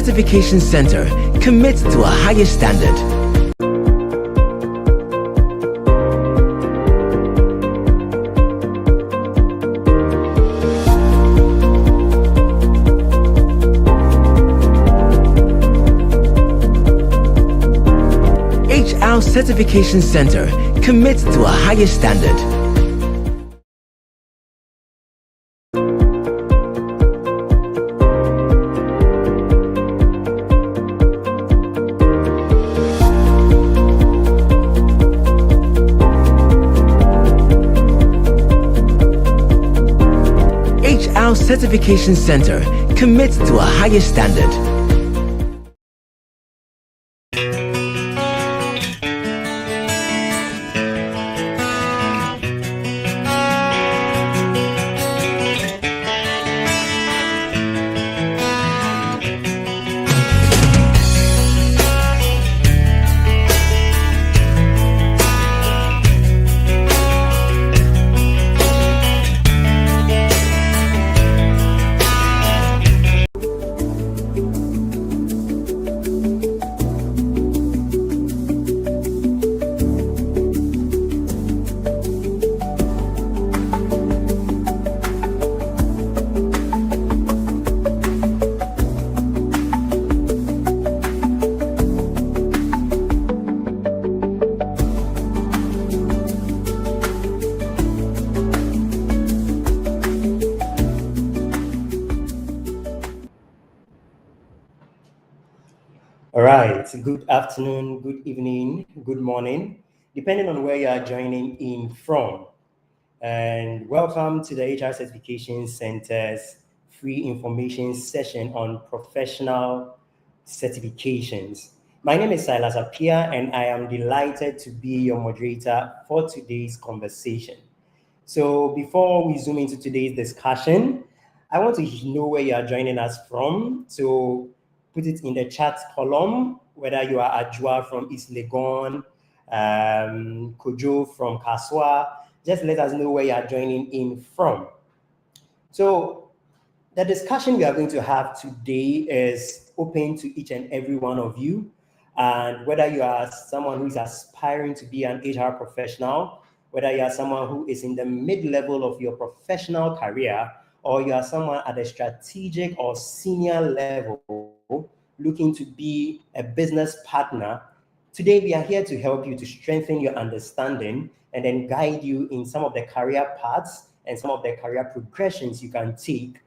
Certification Center commits to a higher standard. Our Certification Center commits to a higher standard. Our Certification Center commits to a higher standard. All right, good afternoon, good evening, good morning, depending on where you are joining in from. And welcome to the HR Certification Center's free information session on professional certifications. My name is Silas Apia, and I am delighted to be your moderator for today's conversation. So before we zoom into today's discussion, I want to know where you are joining us from. So put it in the chat column, whether you are Ajua from East Legon, Kojo from Kaswa. Just let us know where you are joining in from. So the discussion we are going to have today is open to each and every one of you. And whether you are someone who is aspiring to be an HR professional, whether you are someone who is in the mid-level of your professional career, or you are someone at a strategic or senior level looking to be a business partner, today we are here to help you to strengthen your understanding and then guide you in some of the career paths and some of the career progressions you can take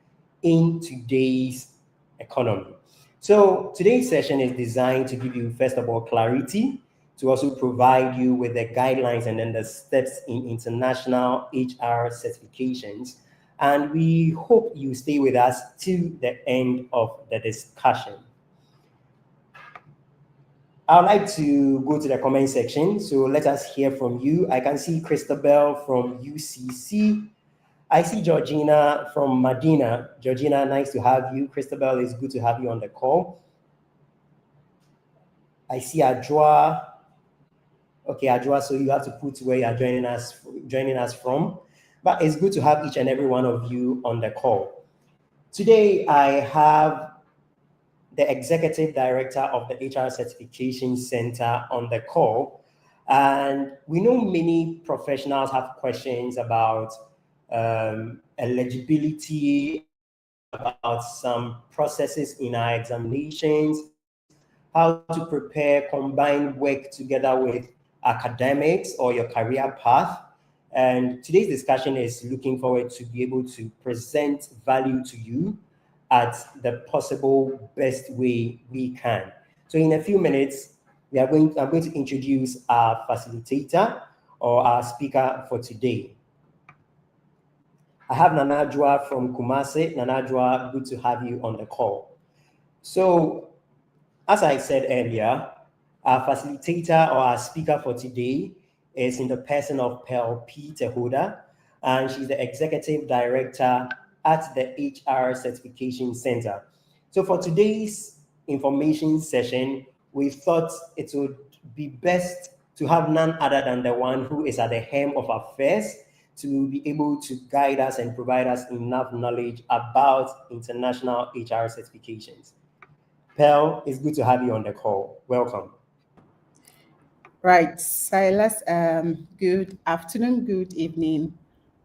in today's economy. So today's session is designed to give you, first of all, clarity, to also provide you with the guidelines and then the steps in international HR certifications. And we hope you stay with us to the end of the discussion. I'd like to go to the comment section. So let us hear from you. I can see Christabel from UCC. I see Georgina from Medina. Georgina, nice to have you. Christabel, it's good to have you on the call. I see Ajua. Okay, Ajua, so you have to put where you are joining us from. But it's good to have each and every one of you on the call. Today, I have the Executive Director of the HR Certification Center on the call. And we know many professionals have questions about eligibility, about some processes in our examinations, how to prepare combined work together with academics or your career path. And today's discussion is looking forward to be able to present value to you at the possible best way we can. So in a few minutes, I'm going to introduce our facilitator or our speaker for today. I have Nanajua from Kumasi. Nanajua, good to have you on the call. So as I said earlier, our facilitator or our speaker for today is in the person of Pearl P. Tehoda, and she's the Executive Director at the HR Certification Center. So for today's information session, we thought it would be best to have none other than the one who is at the helm of affairs to be able to guide us and provide us enough knowledge about international HR certifications. Pearl, it's good to have you on the call. Welcome. Right, Silas, good afternoon, good evening,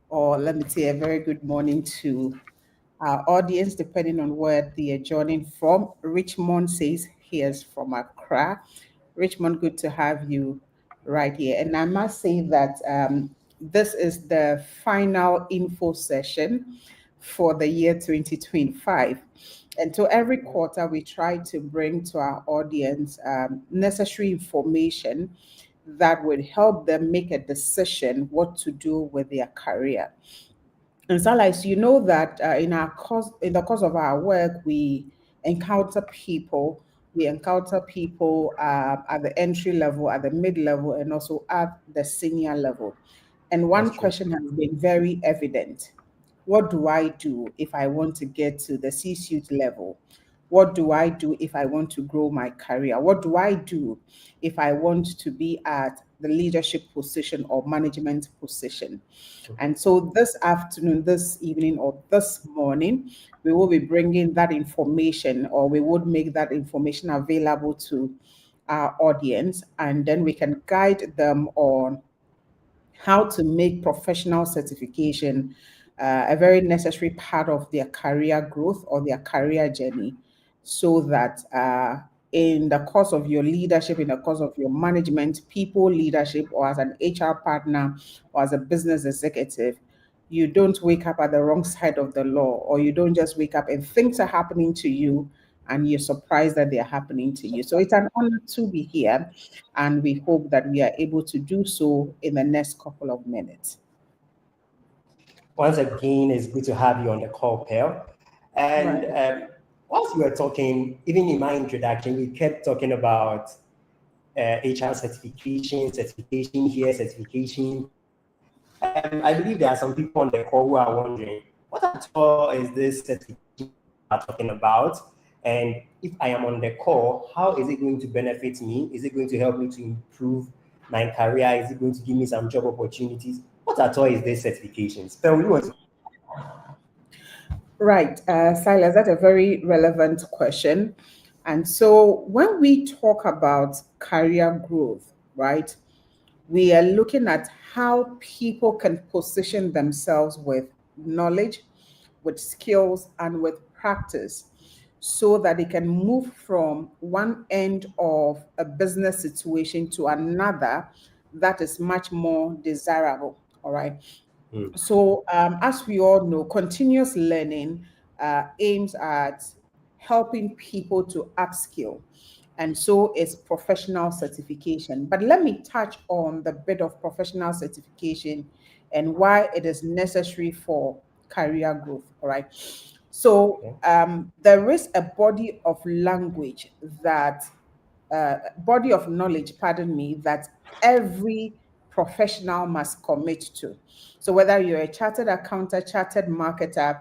or let me say a very good morning to our audience, depending on where they are joining from. Richmond says he is from Accra. Richmond, good to have you right here. And I must say that this is the final info session for the year 2025. And so every quarter, we try to bring to our audience necessary information that would help them make a decision what to do with their career. And Salas, you know that in the course of our work, we encounter people. We encounter people at the entry level, at the mid level, and also at the senior level. And one That's true. question has been very evident: what do I do if I want to get to the C-suite level? What do I do if I want to grow my career? What do I do if I want to be at the leadership position or management position? And so this afternoon, this evening, or this morning, we will be bringing that information, or we would make that information available to our audience, and then we can guide them on how to make professional certification a very necessary part of their career growth or their career journey, so that in the course of your leadership, in the course of your management, people leadership, or as an HR partner or as a business executive, you don't wake up at the wrong side of the law, or you don't just wake up and things are happening to you and you're surprised that they're happening to you. So it's an honor to be here, and we hope that we are able to do so in the next couple of minutes. Once again, it's good to have you on the call, Pearl. And Right. whilst we were talking, even in my introduction, we kept talking about HR certification here, certification. I believe there are some people on the call who are wondering, what at all is this certification we are talking about? And if I am on the call, how is it going to benefit me? Is it going to help me to improve my career? Is it going to give me some job opportunities? What at all is this certification? So we want to. Right, Silas, that's a very relevant question. And so when we talk about career growth, right, we are looking at how people can position themselves with knowledge, with skills, and with practice, so that they can move from one end of a business situation to another that is much more desirable. All right. So, as we all know, continuous learning aims at helping people to upskill, and so is professional certification. But let me touch on the bit of professional certification and why it is necessary for career growth. All right. So, Okay. there is a body of language that body of knowledge, pardon me, that every professional must commit to. So whether you're a chartered accountant, chartered marketer,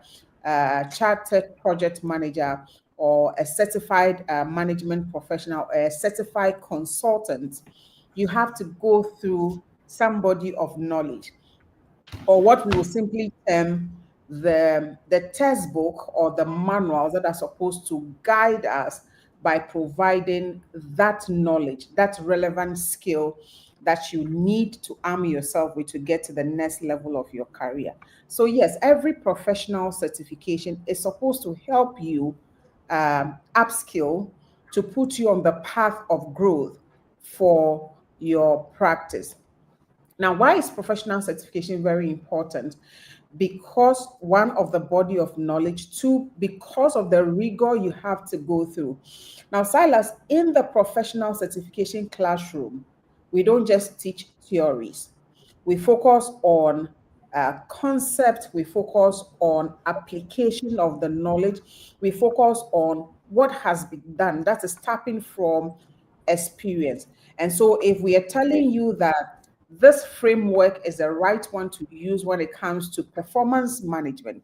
chartered project manager, or a certified management professional, or a certified consultant, you have to go through some body of knowledge, or what we will simply term the textbook or the manuals that are supposed to guide us by providing that knowledge, that relevant skill that you need to arm yourself with to get to the next level of your career. So, yes, every professional certification is supposed to help you upskill, to put you on the path of growth for your practice. Now, why is professional certification very important? Because one, of the body of knowledge, two, because of the rigor you have to go through. Now, Silas, in the professional certification classroom, we don't just teach theories. We focus on concept, we focus on application of the knowledge, we focus on what has been done. That is tapping from experience. And so, if we are telling you that this framework is the right one to use when it comes to performance management,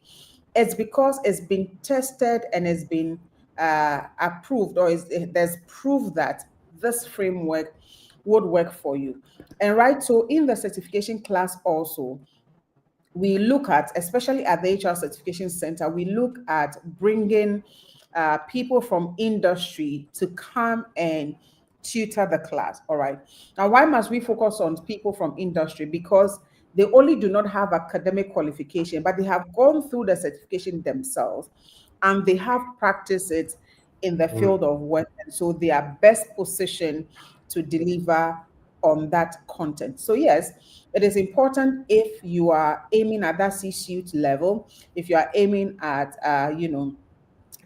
it's because it's been tested and it's been approved, or there's proof that this framework would work for you. And right, so in the certification class also, we look at, especially at the HR Certification Center, we look at bringing people from industry to come and tutor the class. All right. Now, why must we focus on people from industry? Because they only do not have academic qualification, but they have gone through the certification themselves and they have practiced it in the field of work. And so they are best positioned to deliver on that content. So yes, it is important if you are aiming at that C-suite level, if you are aiming at,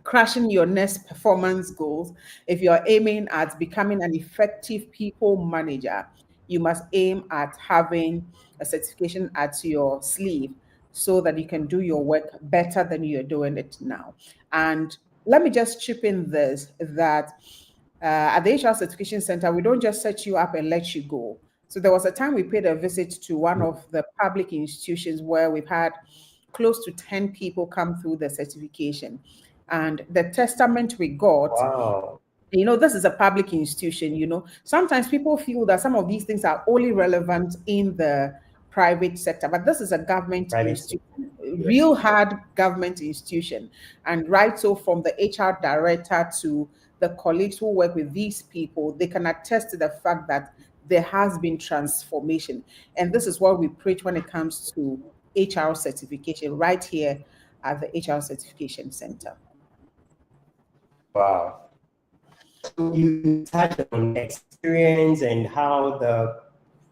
crashing your next performance goals, if you're aiming at becoming an effective people manager, you must aim at having a certification at your sleeve so that you can do your work better than you're doing it now. And let me just chip in this that at the HR Certification Center, we don't just set you up and let you go. So there was a time we paid a visit to one of the public institutions where we've had close to 10 people come through the certification. And the testament we got, Wow. this is a public institution, sometimes people feel that some of these things are only relevant in the private sector, but this is a government institution, real hard government institution. And right, so from the HR director to the colleagues who work with these people, they can attest to the fact that there has been transformation. And this is what we preach when it comes to HR certification right here at the HR Certification Center. Wow. So you touched on experience and how the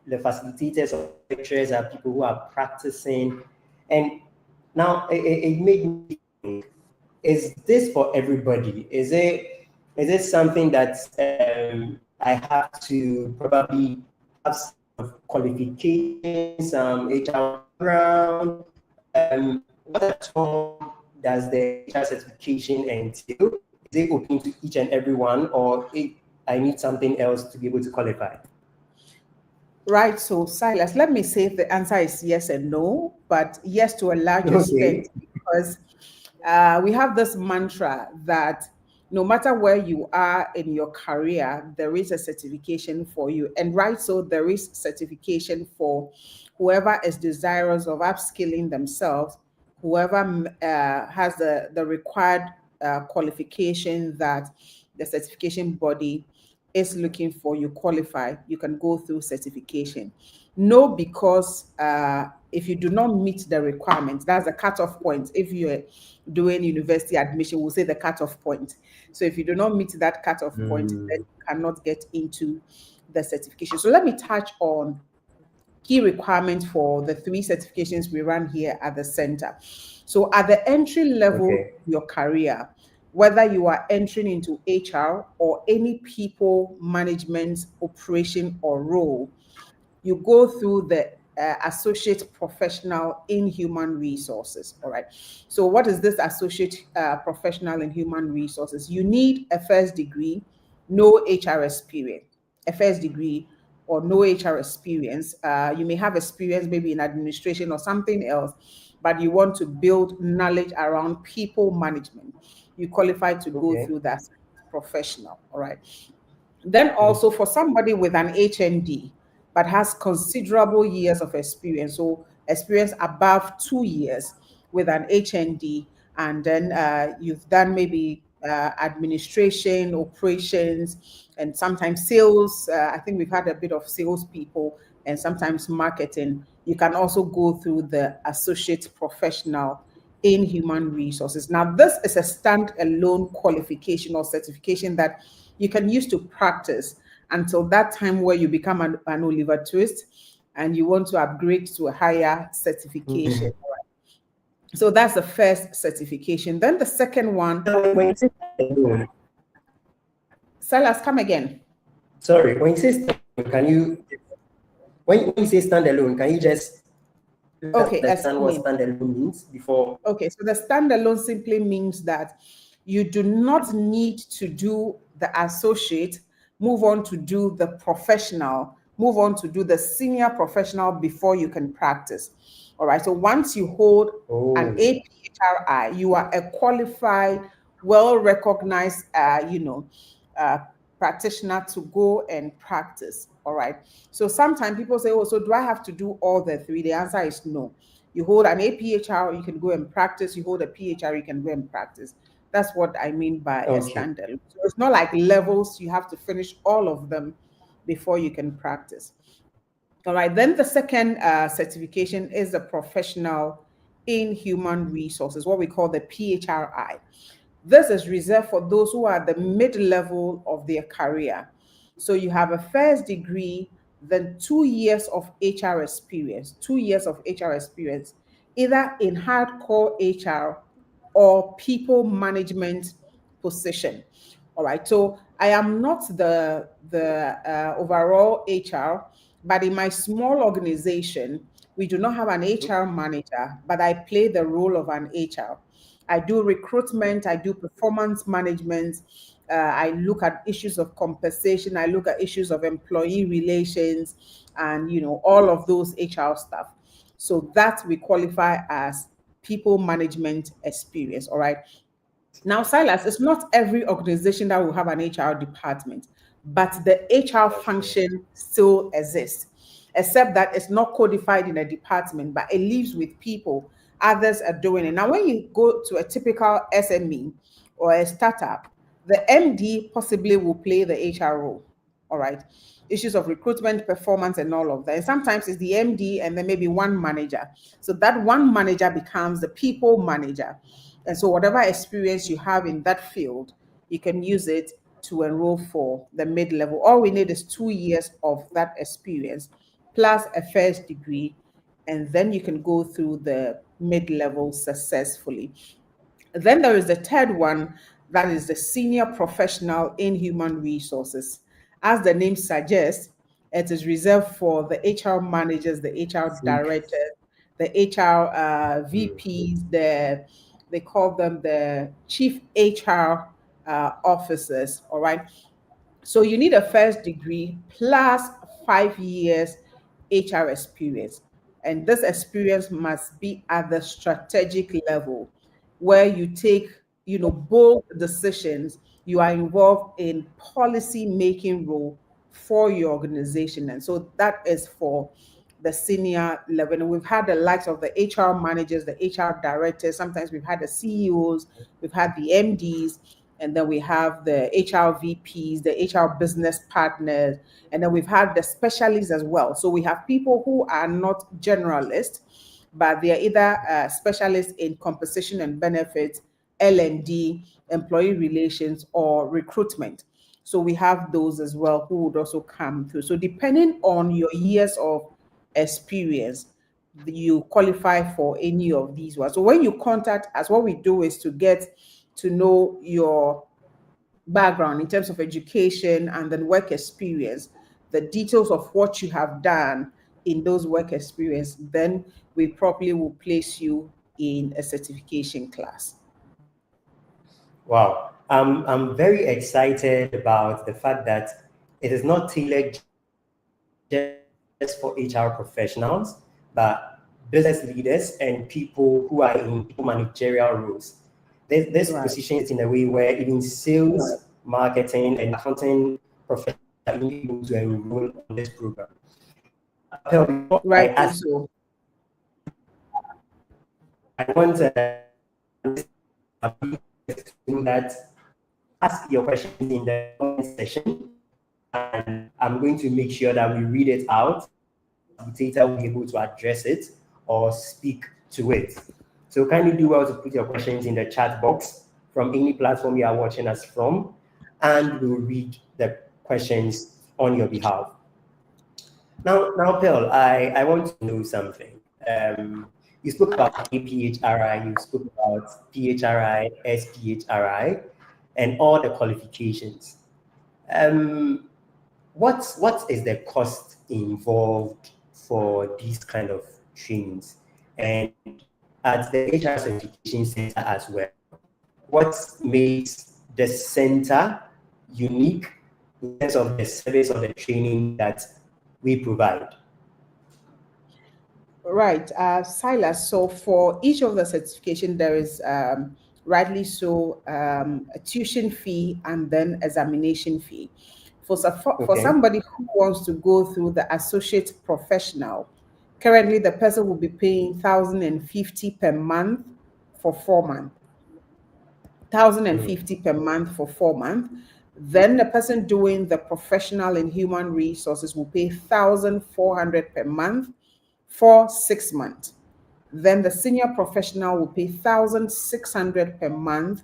facilitators or lecturers are people who are practicing. And now it made me think, is this for everybody? Is it something that I have to probably have some qualifications, some HR background? What at all does the HR certification entail? Is it open to each and everyone, or I need something else to be able to qualify? Right. So, Silas, let me say the answer is yes and no, but yes to a large extent, because we have this mantra that no matter where you are in your career, there is a certification for you. And right, so there is certification for whoever is desirous of upskilling themselves, whoever has the required qualification that the certification body is looking for, you qualify, you can go through certification. No, because if you do not meet the requirements, that's the cutoff point. If you're doing university admission, we'll say the cutoff point. So if you do not meet that cutoff point, then you cannot get into the certification. So let me touch on key requirements for the 3 certifications we run here at the center. So at the entry level of your career, whether you are entering into HR or any people management operation or role, you go through the associate professional in human resources. All right. So what is this associate professional in human resources? You need a first degree, no HR experience, a first degree or no HR experience. You may have experience maybe in administration or something else, but you want to build knowledge around people management. You qualify to go through that professional. All right. Then also for somebody with an HND, but has considerable years of experience, so experience above 2 years with an HND, and then you've done maybe administration, operations, and sometimes sales. I think we've had a bit of sales people and sometimes marketing. You can also go through the associate professional in human resources. Now, this is a standalone qualification or certification that you can use to practice until that time where you become an Oliver Twist and you want to upgrade to a higher certification. Right. So that's the first certification. Then the second one. When you say standalone, Silas, come again. Sorry, when you say standalone, can you just understand what standalone means before? Okay, so the standalone simply means that you do not need to do the associate, move on to do the professional, move on to do the senior professional before you can practice. All right, so once you hold an aPHRi, you are a qualified, well-recognized, practitioner to go and practice. All right, so sometimes people say, oh, so do I have to do all the 3? The answer is no. You hold an aPHRi, you can go and practice. You hold a PHRi, you can go and practice. That's what I mean by a Okay. standard. So it's not like levels, you have to finish all of them before you can practice. All right, then the second certification is the professional in human resources, what we call the PHRi. This is reserved for those who are at the mid-level of their career. So you have a first degree, then 2 years of HR experience, 2 years of HR experience, either in hardcore HR or people management position. All right. So I am not the overall HR, but in my small organization, we do not have an HR manager, but I play the role of an HR. I do recruitment, I do performance management, I look at issues of compensation, I look at issues of employee relations, and all of those HR stuff. So that we qualify as people management experience. All right. Now, Silas, it's not every organization that will have an HR department, but the HR function still exists, except that it's not codified in a department, but it lives with people. Others are doing it. Now, when you go to a typical SME or a startup, the MD possibly will play the HR role. All right. Issues of recruitment, performance, and all of that. And sometimes it's the MD and then maybe one manager. So that one manager becomes the people manager. And so whatever experience you have in that field, you can use it to enroll for the mid-level. All we need is 2 years of that experience plus a first degree, and then you can go through the mid-level successfully. Then there is the third one, that is the senior professional in human resources. As the name suggests, it is reserved for the HR managers, the HR directors, the HR VPs, they call them the chief HR officers. All right. So you need a first degree plus 5 years HR experience. And this experience must be at the strategic level where you take, bold decisions. You are involved in policy making role for your organization. And so that is for the senior level. And we've had the likes of the HR managers, the HR directors. Sometimes we've had the CEOs, we've had the MDs, and then we have the HR VPs, the HR business partners, and then we've had the specialists as well. So we have people who are not generalists, but they are either specialists in compensation and benefits, L&D, employee relations, or recruitment. So we have those as well who would also come through. So depending on your years of experience, you qualify for any of these ones. So when you contact us, what we do is to get to know your background in terms of education and then work experience, the details of what you have done in those work experience, then we probably will place you in a certification class. Wow. I'm very excited about the fact that it is not tailored just for HR professionals, but business leaders and people who are in managerial roles. This Right. position is in a way where even sales, marketing, and accounting professionals are able to enroll on this program. Right. So I want to do that. Ask your questions in the comment section, and I'm going to make sure that we read it out. The data will be able to address it or speak to it. So kindly do well to put your questions in the chat box from any platform you are watching us from, and we'll read the questions on your behalf. Now, Pearl, I want to know something. You spoke about aPHRi, you spoke about PHRi, SPHRi, and all the qualifications. What is the cost involved for these kind of trainings? And at the HR certification center as well, what makes the center unique in terms of the service of the training that we provide? Right, Silas. So for each of the certification, there is rightly so a tuition fee and then examination fee. For somebody who wants to go through the associate professional, currently the person will be paying 1,050 per month for 4 months. 1,050 per month for 4 months. Then the person doing the professional in human resources will pay 1,400 per month for 6 months. Then the senior professional will pay 1,600 per month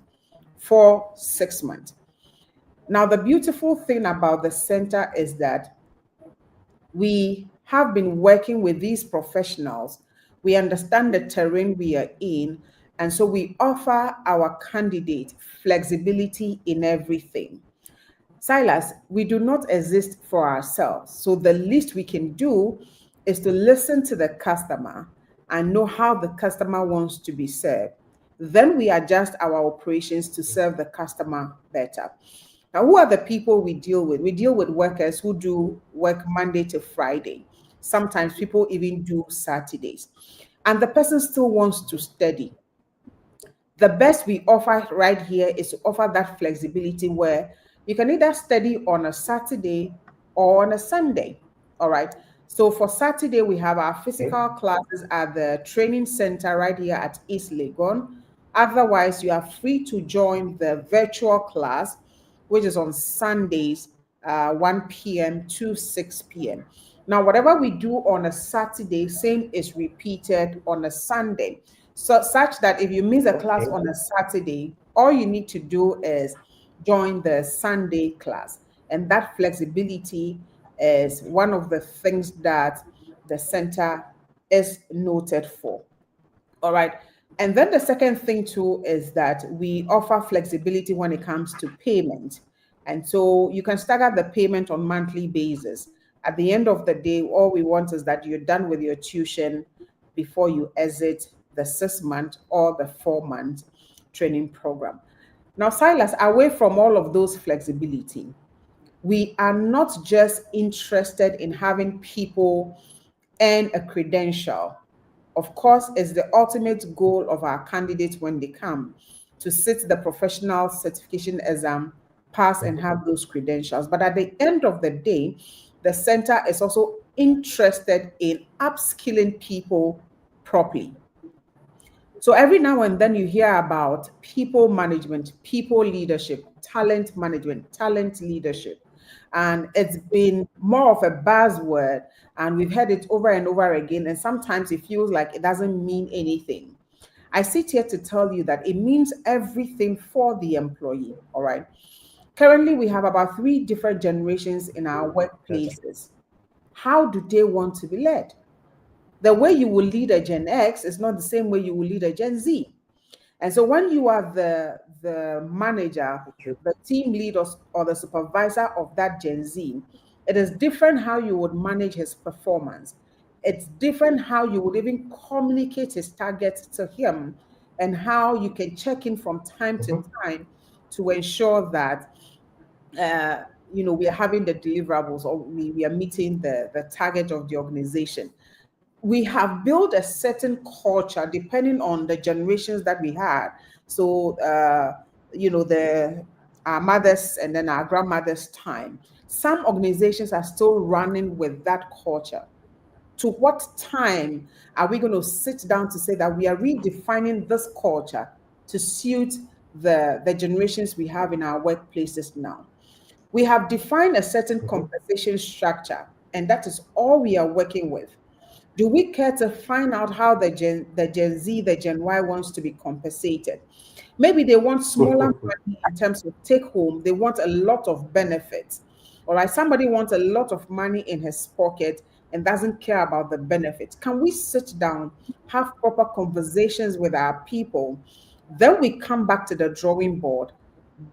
for 6 months. Now, the beautiful thing about the center is that we have been working with these professionals. We understand the terrain we are in, and so we offer our candidate flexibility in everything. Silas, we do not exist for ourselves. So the least we can do is to listen to the customer and know how the customer wants to be served. Then we adjust our operations to serve the customer better. Now, who are the people we deal with? We deal with workers who do work Monday to Friday. Sometimes people even do Saturdays. And the person still wants to study. The best we offer right here is to offer that flexibility where you can either study on a Saturday or on a Sunday. All right. So for Saturday, we have our physical classes at the training center right here at East Legon. Otherwise, you are free to join the virtual class, which is on Sundays, 1 p.m. to 6 p.m. Now, whatever we do on a Saturday, same is repeated on a Sunday. So such that if you miss a class on a Saturday, all you need to do is join the Sunday class. And that flexibility is one of the things that the center is noted for. All right. And then the second thing too is that we offer flexibility when it comes to payment. And so you can stagger the payment on monthly basis. At the end of the day, all we want is that you're done with your tuition before you exit the 6-month or the 4-month training program. Now, Silas, away from all of those flexibility, we are not just interested in having people earn a credential. Of course, it's the ultimate goal of our candidates when they come to sit the professional certification exam, pass and have those credentials. But at the end of the day, the center is also interested in upskilling people properly. So every now and then you hear about people management, people leadership, talent management, talent leadership. And it's been more of a buzzword, and we've heard it over and over again. And sometimes it feels like it doesn't mean anything. I sit here to tell you that it means everything for the employee. All right. Currently, we have about 3 different generations in our workplaces. How do they want to be led? The way you will lead a Gen X is not the same way you will lead a Gen Z. And so when you are the manager, the team lead or the supervisor of that Gen Z, it is different how you would manage his performance. It's different how you would even communicate his targets to him, and how you can check in from time to time to ensure that we are having the deliverables, or we are meeting the target of the organization. We have built a certain culture depending on the generations that we had. So, our mothers and then our grandmothers' time. Some organizations are still running with that culture. To what time are we going to sit down to say that we are redefining this culture to suit the generations we have in our workplaces now? We have defined a certain compensation structure, and that is all we are working with. Do we care to find out how the Gen Z, the Gen Y wants to be compensated? Maybe they want smaller money in terms of take home. They want a lot of benefits. All right, somebody wants a lot of money in his pocket and doesn't care about the benefits. Can we sit down, have proper conversations with our people? Then we come back to the drawing board,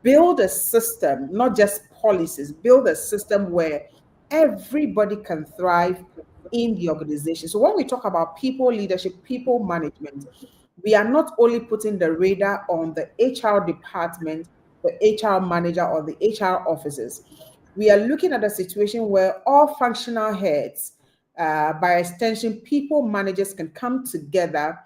build a system, not just policies, build a system where everybody can thrive in the organization. So when we talk about people leadership, people management, we are not only putting the radar on the HR department, the HR manager, or the HR officers. We are looking at a situation where all functional heads, by extension, people managers, can come together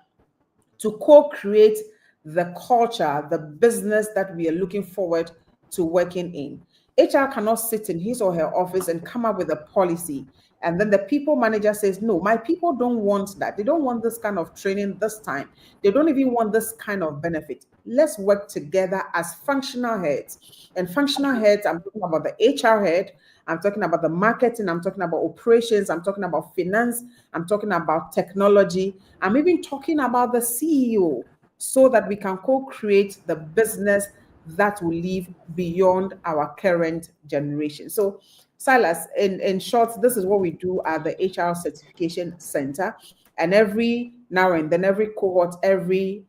to co-create the culture, the business that we are looking forward to working in. HR cannot sit in his or her office and come up with a policy. And then the people manager says, no, my people don't want that. They don't want this kind of training this time. They don't even want this kind of benefit. Let's work together as functional heads. And functional heads, I'm talking about the HR head, I'm talking about the marketing, I'm talking about operations, I'm talking about finance, I'm talking about technology, I'm even talking about the CEO, so that we can co-create the business that will live beyond our current generation. So, Silas, in short, this is what we do at the HR Certification Center. And every now and then, every cohort, every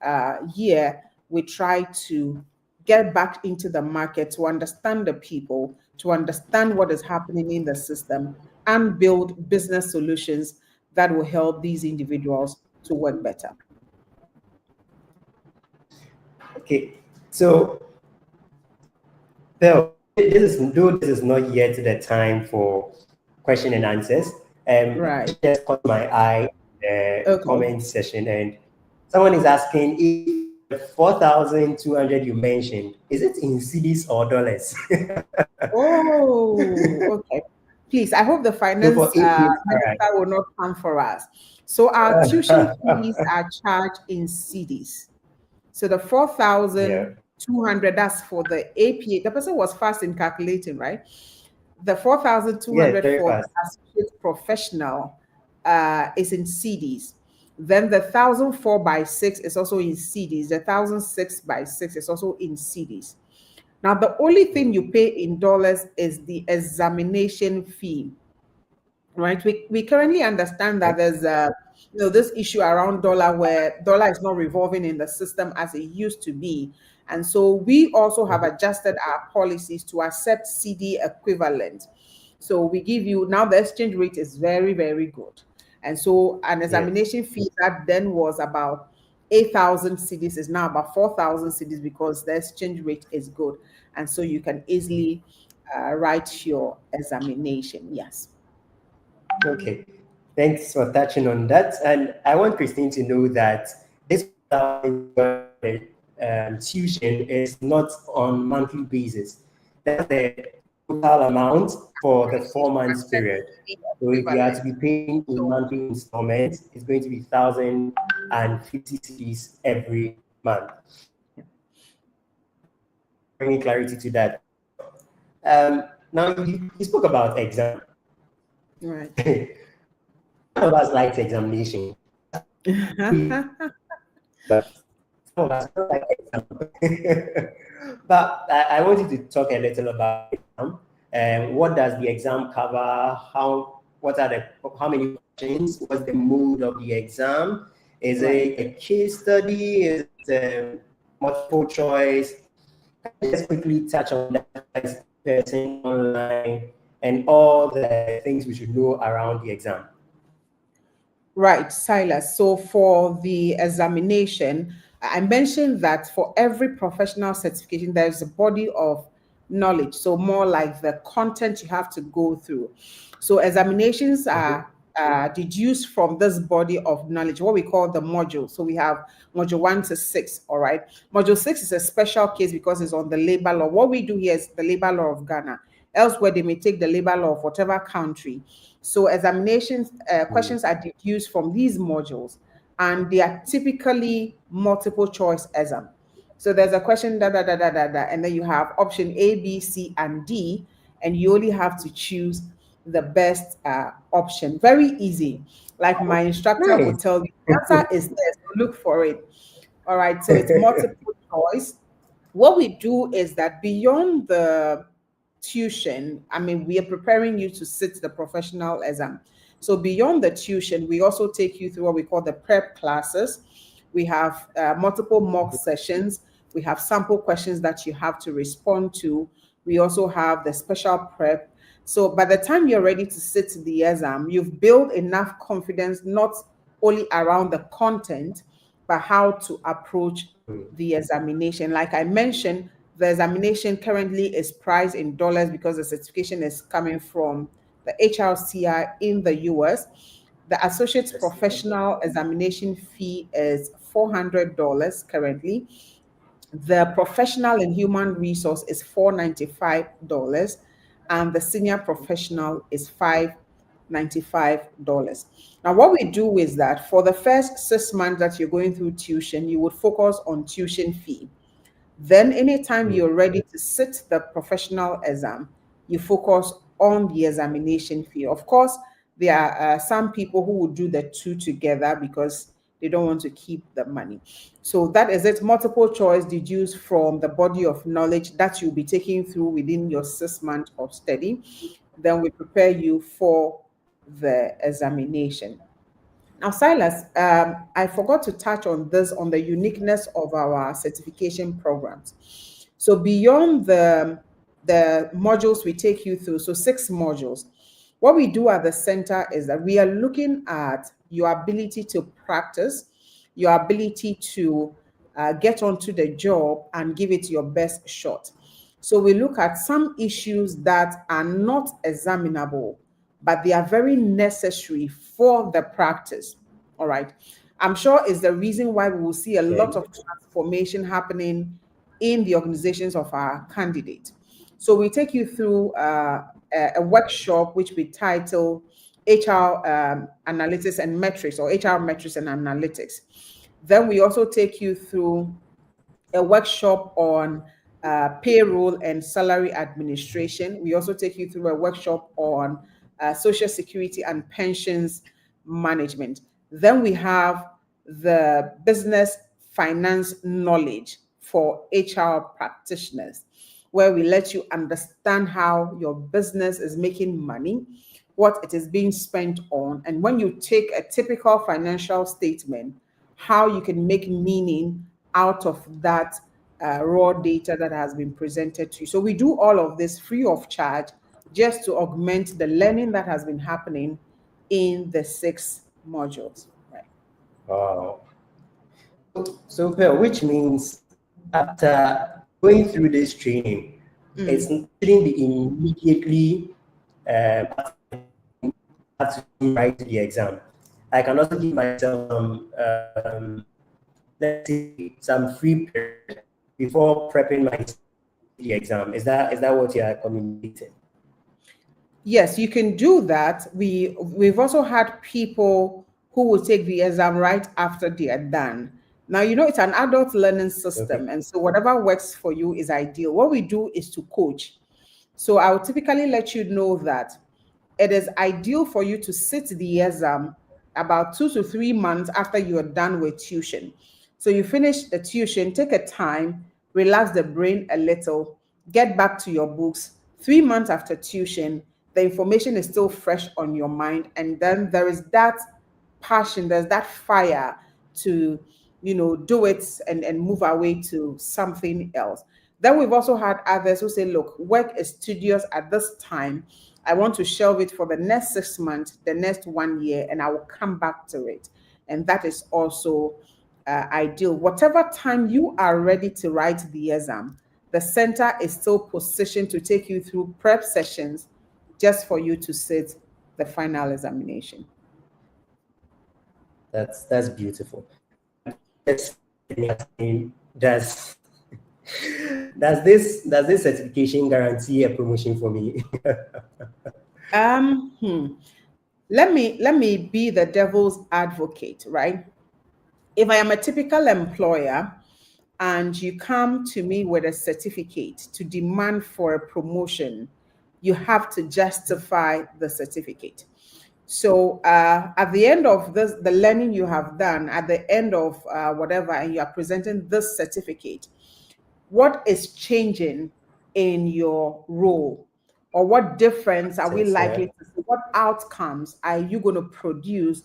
year, we try to get back into the market to understand the people, to understand what is happening in the system, and build business solutions that will help these individuals to work better. Okay, so Bill, this is not yet the time for question and answers. Right. Just caught my eye the comment session, and someone is asking if the 4,200 you mentioned, is it in cedis or dollars? Oh, okay. Please, I hope the finance minister will not come for us. So our tuition fees are charged in cedis. So the 4,200, that's for the APA. The person was fast in calculating, right? The 4,200 for the associate professional is in cedis. Then the 1,004/6 is also in cedis. The 1,006/6 is also in cedis. Now, the only thing you pay in dollars is the examination fee, right? We currently understand that there's this issue around dollar, where dollar is not revolving in the system as it used to be. And so we also have adjusted our policies to accept CD equivalent. So we give you, now the exchange rate is very, very good. And so an examination fee that then was about 8,000 cedis is now about 4,000 cedis, because the exchange rate is good. And so you can easily write your examination. Yes. Okay, thanks for touching on that. And I want Christine to know that this tuition is not on monthly basis. That's the total amount for the 4 months period. So if you are to be paying in monthly installments, it's going to be 1,050 cedis every month. Bringing clarity to that. Now you spoke about exam. Right. Some of us like examination. But some of us don't like exam. But I want you to talk a little about exam. What does the exam cover? How many questions? What's the mode of the exam? Is it a case study? Is it multiple choice? Just quickly touch on that person online and all the things we should know around the exam. Right, Silas. So for the examination, I mentioned that for every professional certification, there's a body of knowledge. So more like the content you have to go through. So examinations are deduced from this body of knowledge, what we call the module. So we have module 1 to 6, all right? Module 6 is a special case because it's on the labor law. What we do here is the labor law of Ghana. Elsewhere, they may take the labor law of whatever country. So examinations, questions are deduced from these modules, and they are typically multiple choice exam. So there's a question, and then you have option A, B, C, and D, and you only have to choose the best option. Very easy. Like my instructor would tell you, the answer is there, so look for it. All right, so it's multiple choice. What we do is that beyond the tuition, I mean, we are preparing you to sit the professional exam. So beyond the tuition, we also take you through what we call the prep classes. We have multiple mock sessions. We have sample questions that you have to respond to. We also have the special prep. So by the time you're ready to sit the exam, you've built enough confidence, not only around the content, but how to approach the examination. Like I mentioned, the examination currently is priced in dollars because the certification is coming from the HRCI in the US. The associate professional examination fee is $400 currently. The professional and human resource is $495, and the senior professional is $595. Now, what we do is that for the first 6 months that you're going through tuition, you would focus on tuition fee. Then, anytime you're ready to sit the professional exam, you focus on the examination fee. Of course, there are some people who would do the two together because they don't want to keep the money. So that is it. Multiple choice deduced from the body of knowledge that you'll be taking through within your 6 months of study. Then we prepare you for the examination. Now, Silas, I forgot to touch on this, on the uniqueness of our certification programs. So beyond the modules we take you through, so 6 modules, what we do at the center is that we are looking at your ability to practice, your ability to get onto the job and give it your best shot. So we look at some issues that are not examinable, but they are very necessary for the practice. All right. I'm sure is the reason why we will see a lot of transformation happening in the organizations of our candidate. So we take you through a workshop which we title HR Analytics and Metrics, or HR Metrics and Analytics. Then we also take you through a workshop on payroll and salary administration. We also take you through a workshop on social security and pensions management. Then we have the business finance knowledge for HR practitioners, where we let you understand how your business is making money, what it is being spent on, and when you take a typical financial statement, how you can make meaning out of that raw data that has been presented to you. So we do all of this free of charge, just to augment the learning that has been happening in the 6 modules. Right. Wow. So, Pearl, which means after going through this training, it shouldn't be immediately to write the exam. I can also give myself some, let's say, some free period before prepping the exam. Is that what you are communicating? Yes, you can do that. We've also had people who will take the exam right after they are done. Now, it's an adult learning system, and so whatever works for you is ideal. What we do is to coach. So I will typically let you know that it is ideal for you to sit the exam about 2 to 3 months after you are done with tuition. So you finish the tuition, take a time, relax the brain a little, get back to your books. 3 months after tuition, the information is still fresh on your mind. And then there is that passion, there's that fire to, do it and move away to something else. Then we've also had others who say, look, work is tedious at this time. I want to shelve it for the next 6 months, the next 1 year, and I will come back to it. And that is also ideal. Whatever time you are ready to write the exam, the center is still positioned to take you through prep sessions just for you to sit the final examination. That's beautiful. Does this certification guarantee a promotion for me? Let me be the devil's advocate, right? If I am a typical employer and you come to me with a certificate to demand for a promotion, you have to justify the certificate. So at the end of the learning you have done, at the end of whatever, and you are presenting this certificate, what is changing in your role? Or what difference are we likely to see? What outcomes are you going to produce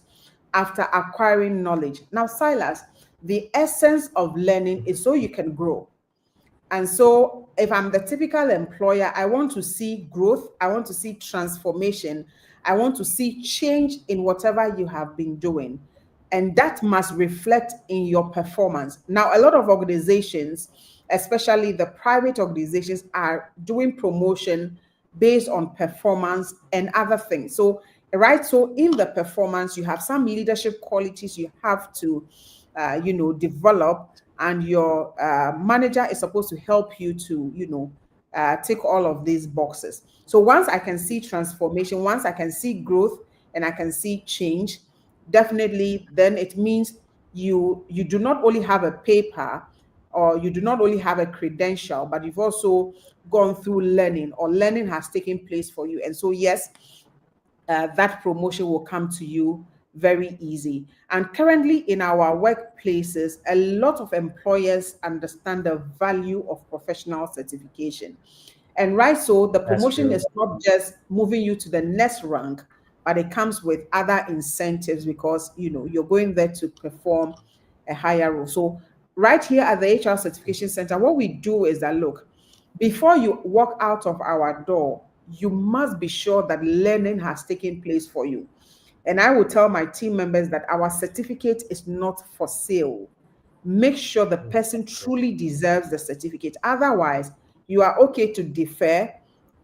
after acquiring knowledge? Now, Silas, the essence of learning is so you can grow. And so if I'm the typical employer, I want to see growth, I want to see transformation, I want to see change in whatever you have been doing. And that must reflect in your performance. Now, a lot of organizations, especially the private organizations, are doing promotion based on performance and other things. So, right, so in the performance, you have some leadership qualities you have to, develop, and your manager is supposed to help you to, tick all of these boxes. So once I can see transformation, once I can see growth and I can see change, definitely then it means you do not only have a paper or you do not only have a credential, but you've also gone through learning, or learning has taken place for you. And so, yes, that promotion will come to you very easy. And currently in our workplaces, a lot of employers understand the value of professional certification. And right, so the That's promotion true. is not just moving you to the next rank, but it comes with other incentives because you're going there to perform a higher role. So right here at the HR Certification Center, what we do is that, look, before you walk out of our door, you must be sure that learning has taken place for you. And I will tell my team members that our certificate is not for sale. Make sure the person truly deserves the certificate. Otherwise, you are okay to defer,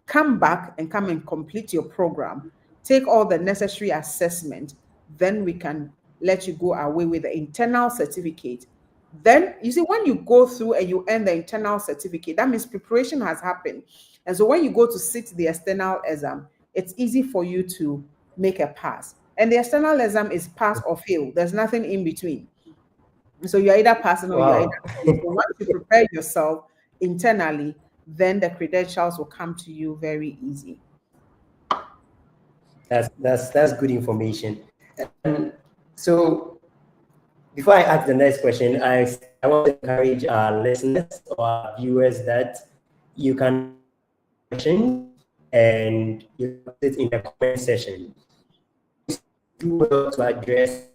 come back and come and complete your program, take all the necessary assessment, then we can let you go away with the internal certificate. Then you see, when you go through and you earn the internal certificate, that means preparation has happened. And so when you go to sit the external exam, it's easy for you to make a pass. And the external exam is pass or fail. There's nothing in between. So you're either passing or you're either Wow. failing. So once you prepare yourself internally, then the credentials will come to you very easy. That's good information. And so before I ask the next question, I want to encourage our listeners or our viewers that you can question and you put it in the comment section. Do well to address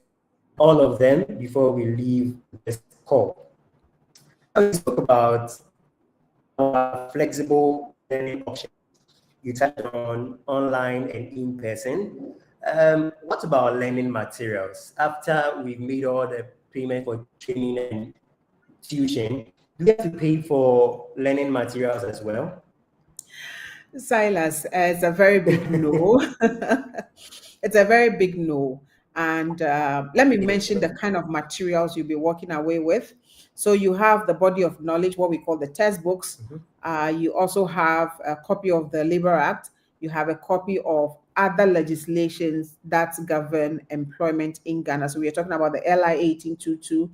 all of them before we leave this call. We spoke about our flexible learning options. You touched on online and in person. What about learning materials? After we've made all the payment for training and tuition, do we have to pay for learning materials as well? Silas, it's a very big no. It's a very big no. And let me mention the kind of materials you'll be walking away with. So you have the body of knowledge, what we call the textbooks. You also have a copy of the Labor Act. You have a copy of other legislations that govern employment in Ghana. So we are talking about the LI 1822,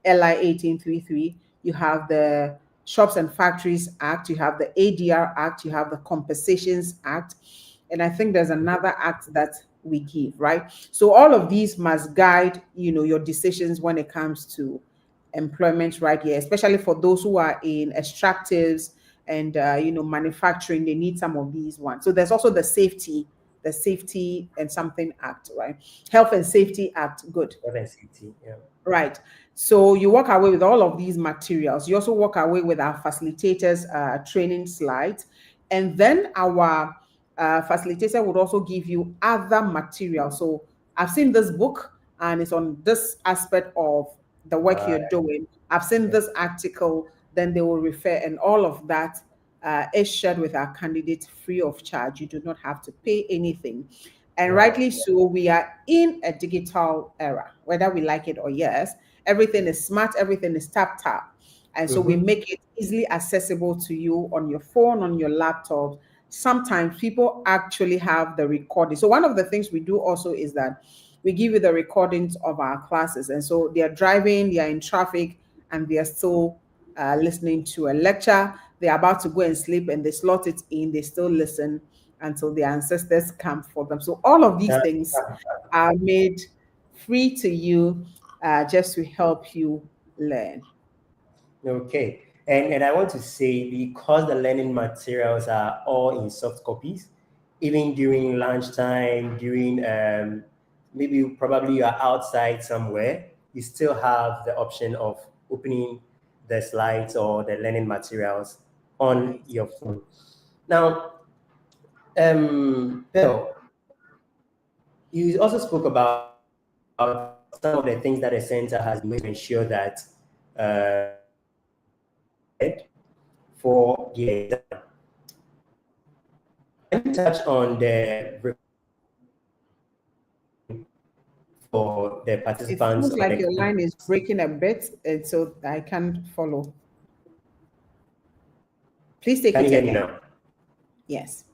LI 1833. You have the Shops and Factories Act, you have the ADR Act, you have the Compensations Act, and I think there's another act that we give, right? So all of these must guide, your decisions when it comes to employment right here, especially for those who are in extractives and manufacturing. They need some of these ones. So there's also the Safety and Something Act, right? Health and Safety Act, good. Health and safety, yeah. Right. So you walk away with all of these materials. You also walk away with our facilitators training slides. And then our facilitator would also give you other materials. So I've seen this book and it's on this aspect of the work you're doing. I've seen this article, then they will refer, and all of that is shared with our candidates free of charge. You do not have to pay anything. And rightly so, we are in a digital era, whether we like it or yes. Everything is smart, everything is tap. And so we make it easily accessible to you on your phone, on your laptop. Sometimes people actually have the recording. So one of the things we do also is that we give you the recordings of our classes. And so they are driving, they are in traffic, and they are still listening to a lecture. They're about to go and sleep and they slot it in, they still listen until their ancestors come for them. So all of these things are made free to you just to help you learn. Okay. And I want to say, because the learning materials are all in soft copies, even during lunchtime, during maybe probably you are outside somewhere, you still have the option of opening the slides or the learning materials on your phone. Now, Bill, you also spoke about some of the things that the center has been to ensure that for the exam. Let me touch on the for the It participants seems on like the your line is breaking a bit, and so I can't follow. Please take Can it you hear me again. now? Yes.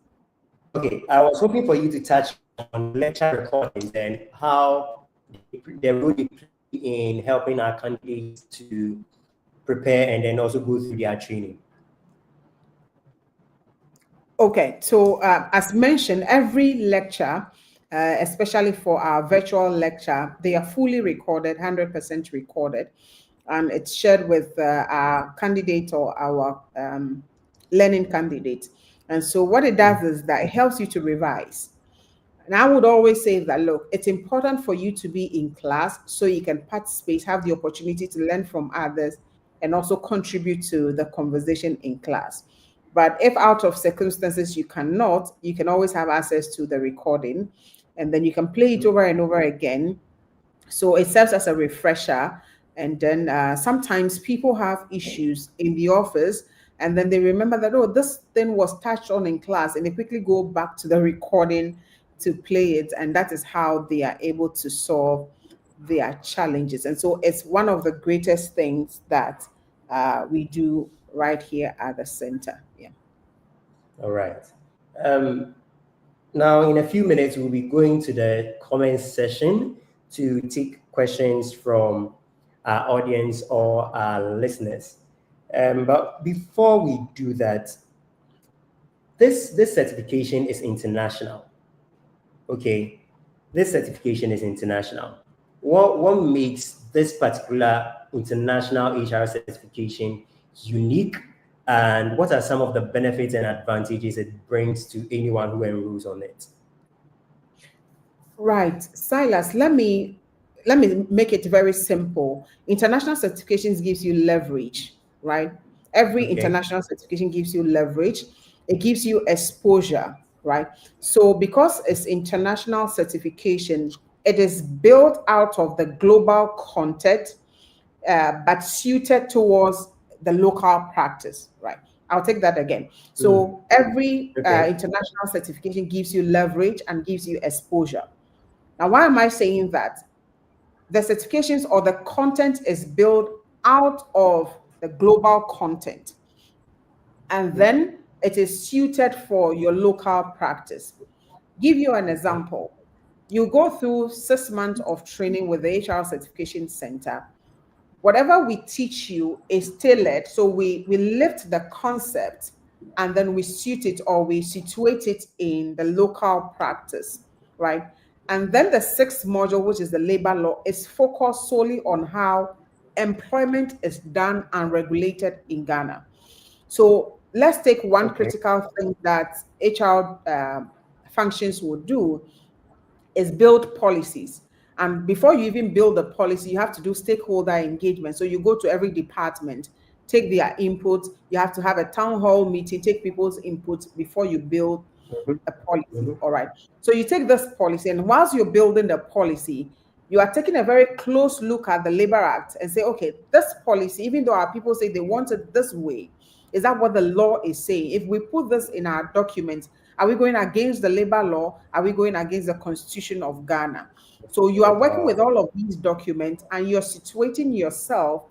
Okay, I was hoping for you to touch on lecture recordings and how the role they play in helping our candidates to prepare and then also go through their training. Okay, so as mentioned, every lecture, especially for our virtual lecture, they are fully recorded, 100% recorded, and it's shared with our candidate or our learning candidate. And so what it does is that it helps you to revise. And I would always say that, look, it's important for you to be in class so you can participate, have the opportunity to learn from others, and also contribute to the conversation in class. But if out of circumstances you cannot, you can always have access to the recording, and then you can play it over and over again. So it serves as a refresher. And then sometimes people have issues in the office, and then they remember that, oh, this thing was touched on in class, and they quickly go back to the recording to play it. And that is how they are able to solve their challenges. And so it's one of the greatest things that we do right here at the center. Yeah. All right. Now, in a few minutes, we'll be going to the comment session to take questions from our audience or our listeners. But before we do that, this certification is international. Okay, this certification is international. What makes this particular international HR certification unique, and what are some of the benefits and advantages it brings to anyone who enrolls on it? Right, Silas, let me make it very simple. International certifications gives you leverage, right? Every Okay. international certification gives you leverage. It gives you exposure, right? So because it's international certification, it is built out of the global content, but suited towards the local practice, right? I'll take that again. So every Okay. international certification gives you leverage and gives you exposure. Now, why am I saying that? The certifications or the content is built out of the global content, and then it is suited for your local practice. Give you an example. You go through 6 months of training with the HR Certification Center. Whatever we teach you is tailored. So we lift the concept and then we suit it or we situate it in the local practice, right? And then the 6th module, which is the labor law, is focused solely on how employment is done and regulated in Ghana. So let's take one Okay. critical thing that HR functions will do is build policies. And before you even build a policy, you have to do stakeholder engagement. So you go to every department, take their input. You have to have a town hall meeting, take people's input before you build a policy. All right. So you take this policy, and whilst you're building the policy, you are taking a very close look at the Labor Act and say, okay, this policy, even though our people say they want it this way, is that what the law is saying? If we put this in our documents, are we going against the labor law? Are we going against the Constitution of Ghana? So you are working with all of these documents and you're situating yourself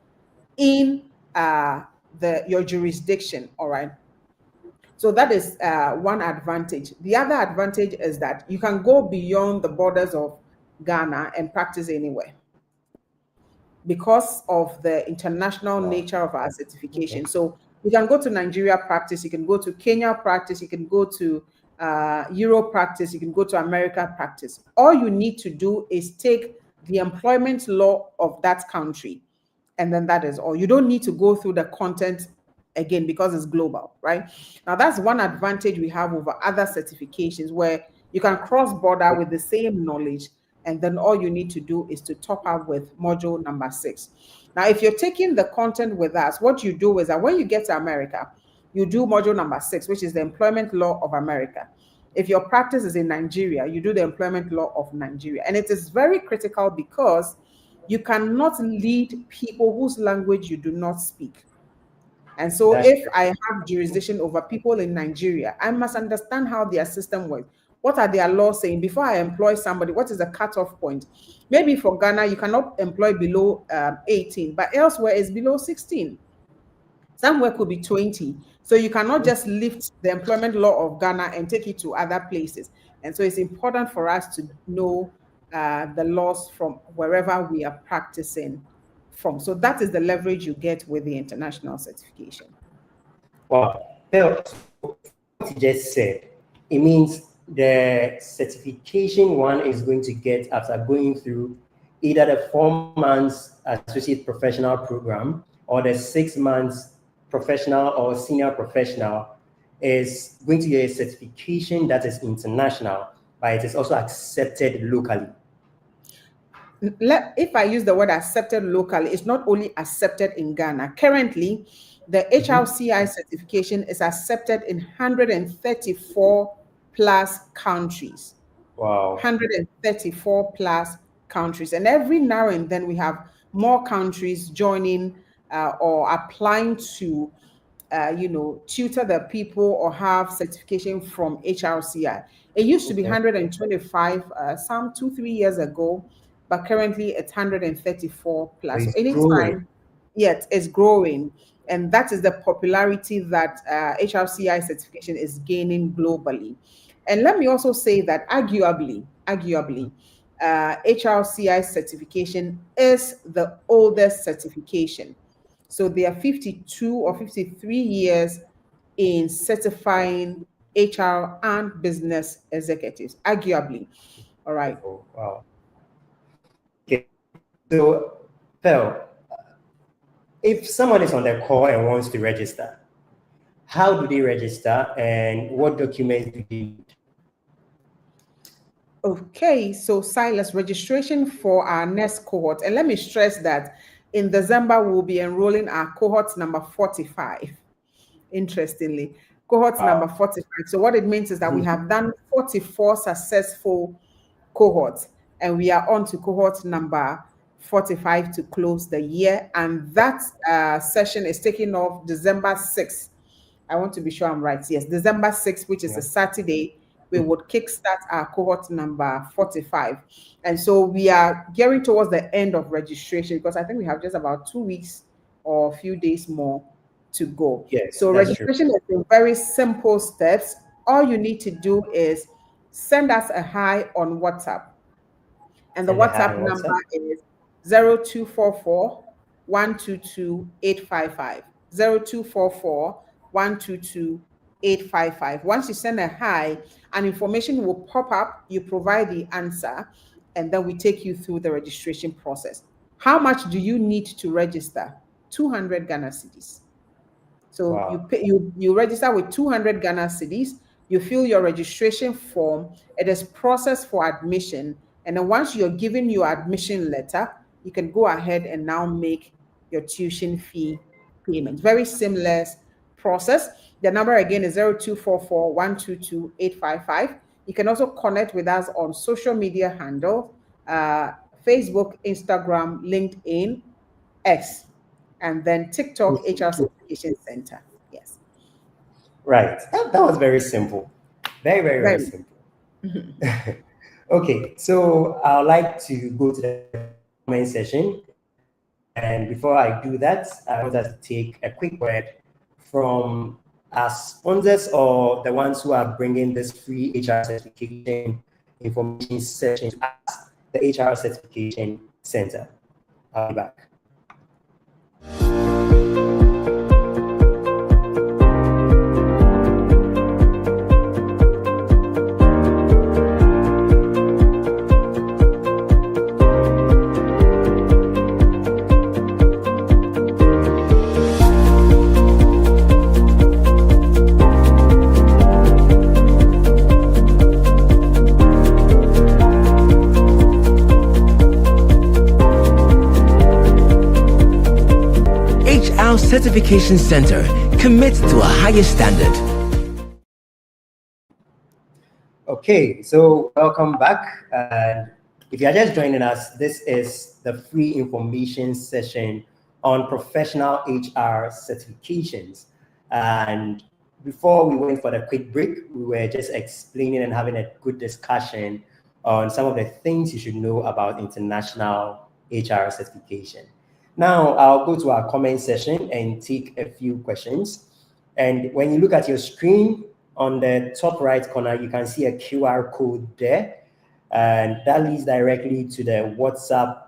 in your jurisdiction. All right. So that is one advantage. The other advantage is that you can go beyond the borders of Ghana and practice anywhere because of the international nature of our certification. Okay. So you can go to Nigeria practice, you can go to Kenya practice, you can go to Europe practice, you can go to America practice. All you need to do is take the employment law of that country, and then that is all. You don't need to go through the content again because it's global, right? Now, that's one advantage we have over other certifications where you can cross border with the same knowledge, and then all you need to do is to top up with module number 6. Now, if you're taking the content with us, what you do is that when you get to America, you do module number 6, which is the employment law of America. If your practice is in Nigeria, you do the employment law of Nigeria. And it is very critical because you cannot lead people whose language you do not speak. And so That's if true. I have jurisdiction over people in Nigeria, I must understand how their system works. What are their laws saying? Before I employ somebody, what is the cutoff point? Maybe for Ghana, you cannot employ below 18, but elsewhere it's below 16. Somewhere could be 20. So you cannot just lift the employment law of Ghana and take it to other places. And so it's important for us to know the laws from wherever we are practicing from. So that is the leverage you get with the international certification. Wow. Well, what you just said, it means the certification one is going to get after going through either the 4 months associate professional program or the 6 months professional or senior professional, is going to get a certification that is international, but it is also accepted locally. If I use the word accepted locally, it's not only accepted in Ghana. Currently, the HRCI certification is accepted in 134 plus countries. Wow. 134 plus countries. And every now and then we have more countries joining or applying to, tutor the people or have certification from HRCI. It used to be 125 some 2-3 years ago, but currently it's 134 plus. So anytime, yet it's growing. And that is the popularity that HRCI certification is gaining globally. And let me also say that arguably, HRCI certification is the oldest certification. So they are 52 or 53 years in certifying HR and business executives, arguably. All right. Oh, wow. Okay. So, Phil, if someone is on the call and wants to register, how do they register and what documents do they need? Okay, so Silas, registration for our next cohort. And let me stress that in December, we'll be enrolling our cohort number 45. Interestingly, cohort number 45. So what it means is that we have done 44 successful cohorts, and we are on to cohort number 45 to close the year. And that session is taking off December 6th. I want to be sure I'm right. Yes, December 6th, which is a Saturday, we would kickstart our cohort number 45. And so we are gearing towards the end of registration because I think we have just about 2 weeks or a few days more to go. Yes, so registration is in very simple steps. All you need to do is send us a hi on WhatsApp. And the WhatsApp number is 0244 122 855. 0244 122 855. Once you send a hi, an information will pop up, you provide the answer, and then we take you through the registration process. How much do you need to register? 200 Ghana cedis. So you register with 200 Ghana cedis, you fill your registration form, it is processed for admission, and then once you're given your admission letter, you can go ahead and now make your tuition fee payment. Very seamless process. The number again is 0244 122 855. You can also connect with us on social media handle, Facebook, Instagram, LinkedIn, X, and then TikTok, HR Certification Center. Yes. Right. That was very simple. Very simple. Okay, so I'd like to go to the comment session. And before I do that, I want us to take a quick word from our sponsors or the ones who are bringing this free HR certification information session to us, the HR Certification Center. I'll be back. Certification Center commits to a higher standard. Okay, so welcome back. If you are just joining us, this is the free information session on professional HR certifications. And before we went for the quick break, we were just explaining and having a good discussion on some of the things you should know about international HR certification. Now, I'll go to our comment session and take a few questions. And when you look at your screen on the top right corner, you can see a QR code there. And that leads directly to the WhatsApp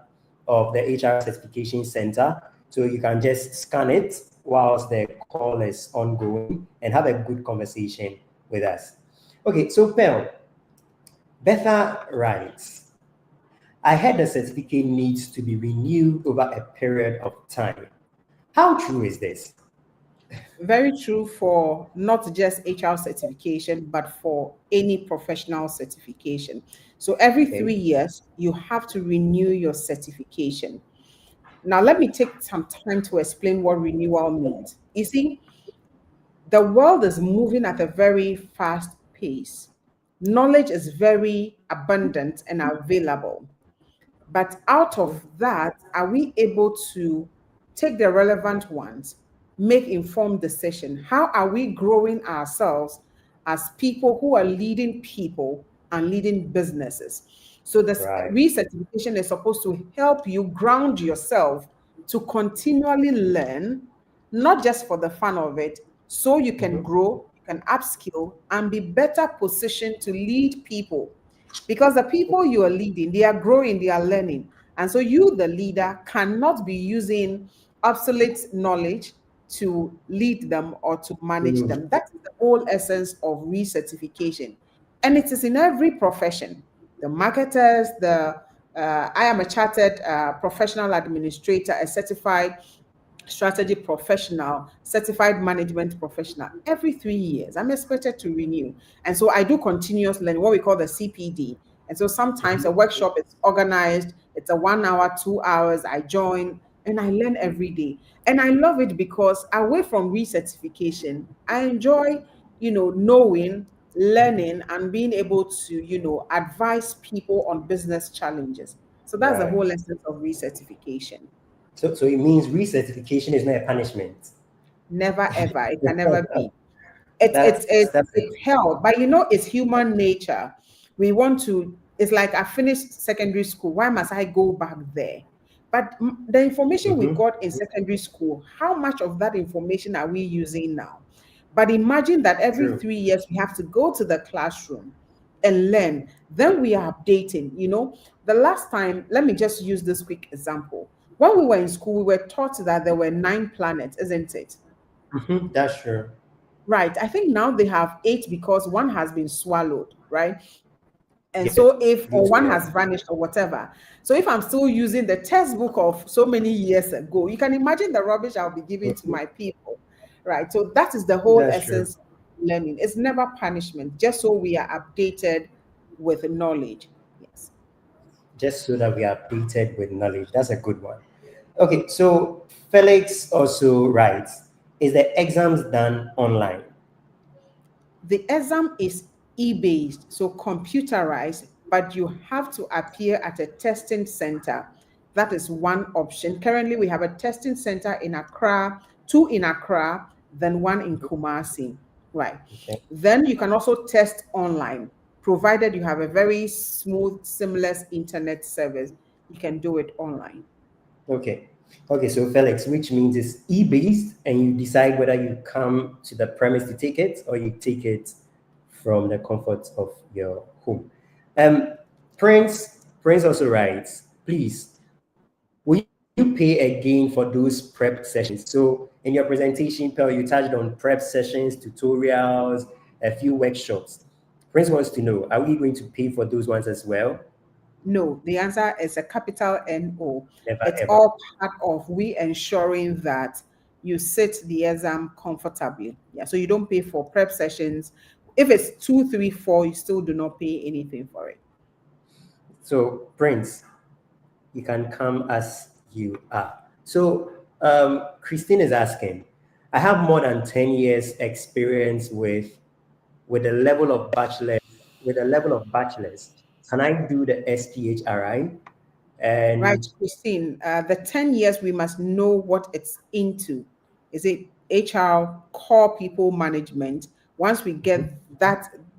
of the HR Certification Center. So you can just scan it whilst the call is ongoing and have a good conversation with us. Okay, so Pearl, Betha writes, I heard the certificate needs to be renewed over a period of time. How true is this? Very true for not just HR certification, but for any professional certification. So every 3 years, you have to renew your certification. Now, let me take some time to explain what renewal means. You see, the world is moving at a very fast pace. Knowledge is very abundant and available. But out of that, are we able to take the relevant ones, make informed decision? How are we growing ourselves as people who are leading people and leading businesses? So the recertification is supposed to help you ground yourself to continually learn, not just for the fun of it, so you can grow, you can upskill, and be better positioned to lead people. Because the people you are leading, they are growing, they are learning. And so you, the leader, cannot be using obsolete knowledge to lead them or to manage them. That is the whole essence of recertification. And it is in every profession. The marketers, I am a chartered professional administrator, a certified strategy professional, certified management professional. Every 3 years, I'm expected to renew. And so I do continuous learning, what we call the CPD. And so sometimes a workshop is organized, it's a 1 hour, 2 hours, I join and I learn every day. And I love it because away from recertification, I enjoy, knowing, learning, and being able to, advise people on business challenges. So that's the whole essence of recertification. So it means recertification is not a punishment. Never ever. It can never be. It's hell. But it's human nature. We want to, it's like I finished secondary school. Why must I go back there? But the information we got in secondary school, how much of that information are we using now? But imagine that every 3 years we have to go to the classroom and learn. Then we are updating. The last time, let me just use this quick example. When we were in school, we were taught that there were 9 planets, isn't it? That's true. Right. I think now they have 8 because one has been swallowed, right? And so if one has vanished or whatever. So if I'm still using the textbook of so many years ago, you can imagine the rubbish I'll be giving to my people, right? So that is the whole essence of learning. It's never punishment, just so we are updated with knowledge. Yes. Just so that we are updated with knowledge. That's a good one. Okay, so Felix also writes, is the exams done online? The exam is e-based, so computerized, but you have to appear at a testing center. That is one option. Currently, we have a testing center in Accra, 2 in Accra, then 1 in Kumasi. Right. Okay. Then you can also test online, provided you have a very smooth, seamless internet service. You can do it online. Okay. Okay, so Felix, which means it's e-based, and you decide whether you come to the premise to take it or you take it from the comfort of your home. Prince also writes, please, will you pay again for those prep sessions? So in your presentation, Pearl, you touched on prep sessions, tutorials, a few workshops. Prince wants to know, are we going to pay for those ones as well? No, the answer is a capital No. It's all part of we ensuring that you sit the exam comfortably. Yeah, so you don't pay for prep sessions. If it's 2, 3, 4, you still do not pay anything for it. So, Prince, you can come as you are. So, Christine is asking, I have more than 10 years experience with a level of bachelor's. Can I do the SPHRi? And right, Christine, the 10 years, we must know what it's into. Is it HR, core people management. Once we get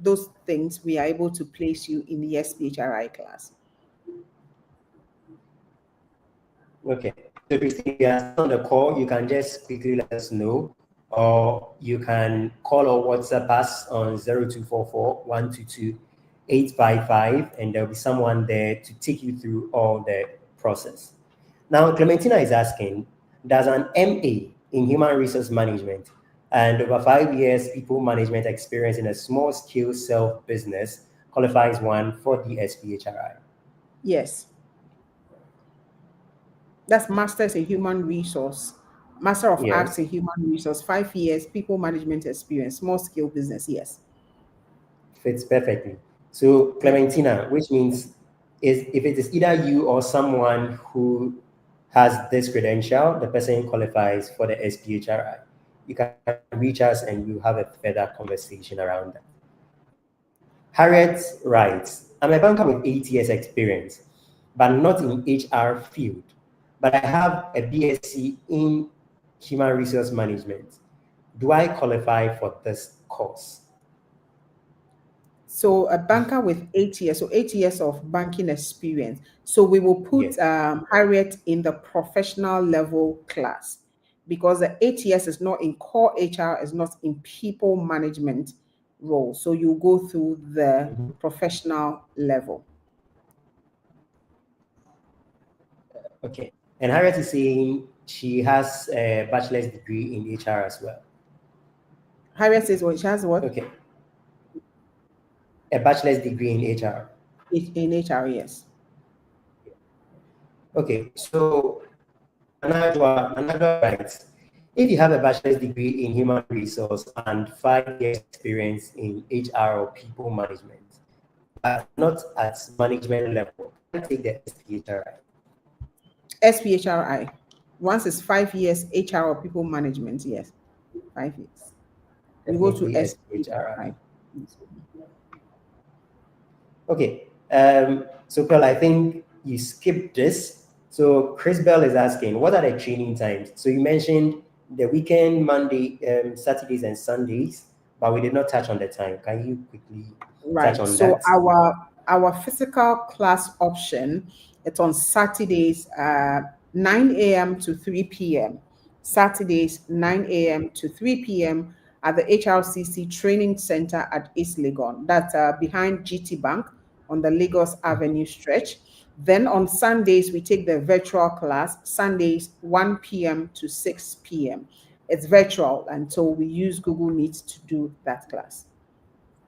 those things, we are able to place you in the SPHRi class. Okay. So if you are still on the call, you can just quickly let us know, or you can call or WhatsApp us on 0244 122 855, and there'll be someone there to take you through all the process. Now, Clementina is asking, does an MA in Human Resource Management and over 5 years people management experience in a small scale self-business qualifies one for the SPHRi? Yes. That's Masters in Human Resource, Master of Arts in Human Resource, 5 years, people management experience, small scale business, yes. Fits perfectly. So Clementina, which means if it is either you or someone who has this credential, the person qualifies for the SPHRi. You can reach us and we'll have a further conversation around that. Harriet writes, I'm a banker with 8 years experience, but not in HR field. But I have a BSc in Human Resource Management. Do I qualify for this course? So a banker with 8 years, so 8 years of banking experience. So we will put Harriet in the professional level class, because the 8 years is not in core HR, is not in people management role. So you go through the professional level. Okay. And Harriet is saying she has a bachelor's degree in HR as well. Harriet says what? She has what? Okay. A bachelor's degree in HR. In HR, yes. Okay. So another writes, if you have a bachelor's degree in human resource and 5 years experience in HR or people management, but not at management level, can take the SPHRi. SPHRi. Once it's 5 years HR or people management, yes. 5 years. You go to SPHRi. Okay. So Pearl, I think you skipped this. So Chris Bell is asking, what are the training times? So you mentioned the weekend, Monday, Saturdays and Sundays, but we did not touch on the time. Can you quickly touch on that? So our physical class option, it's on Saturdays, 9 a.m. to 3 p.m. Saturdays, 9 a.m. to 3 p.m. at the HRCC Training Center at East Legon. That's behind GT Bank on the Lagos Avenue stretch. Then on Sundays, we take the virtual class, Sundays, 1 p.m. to 6 p.m. It's virtual, and so we use Google Meet to do that class.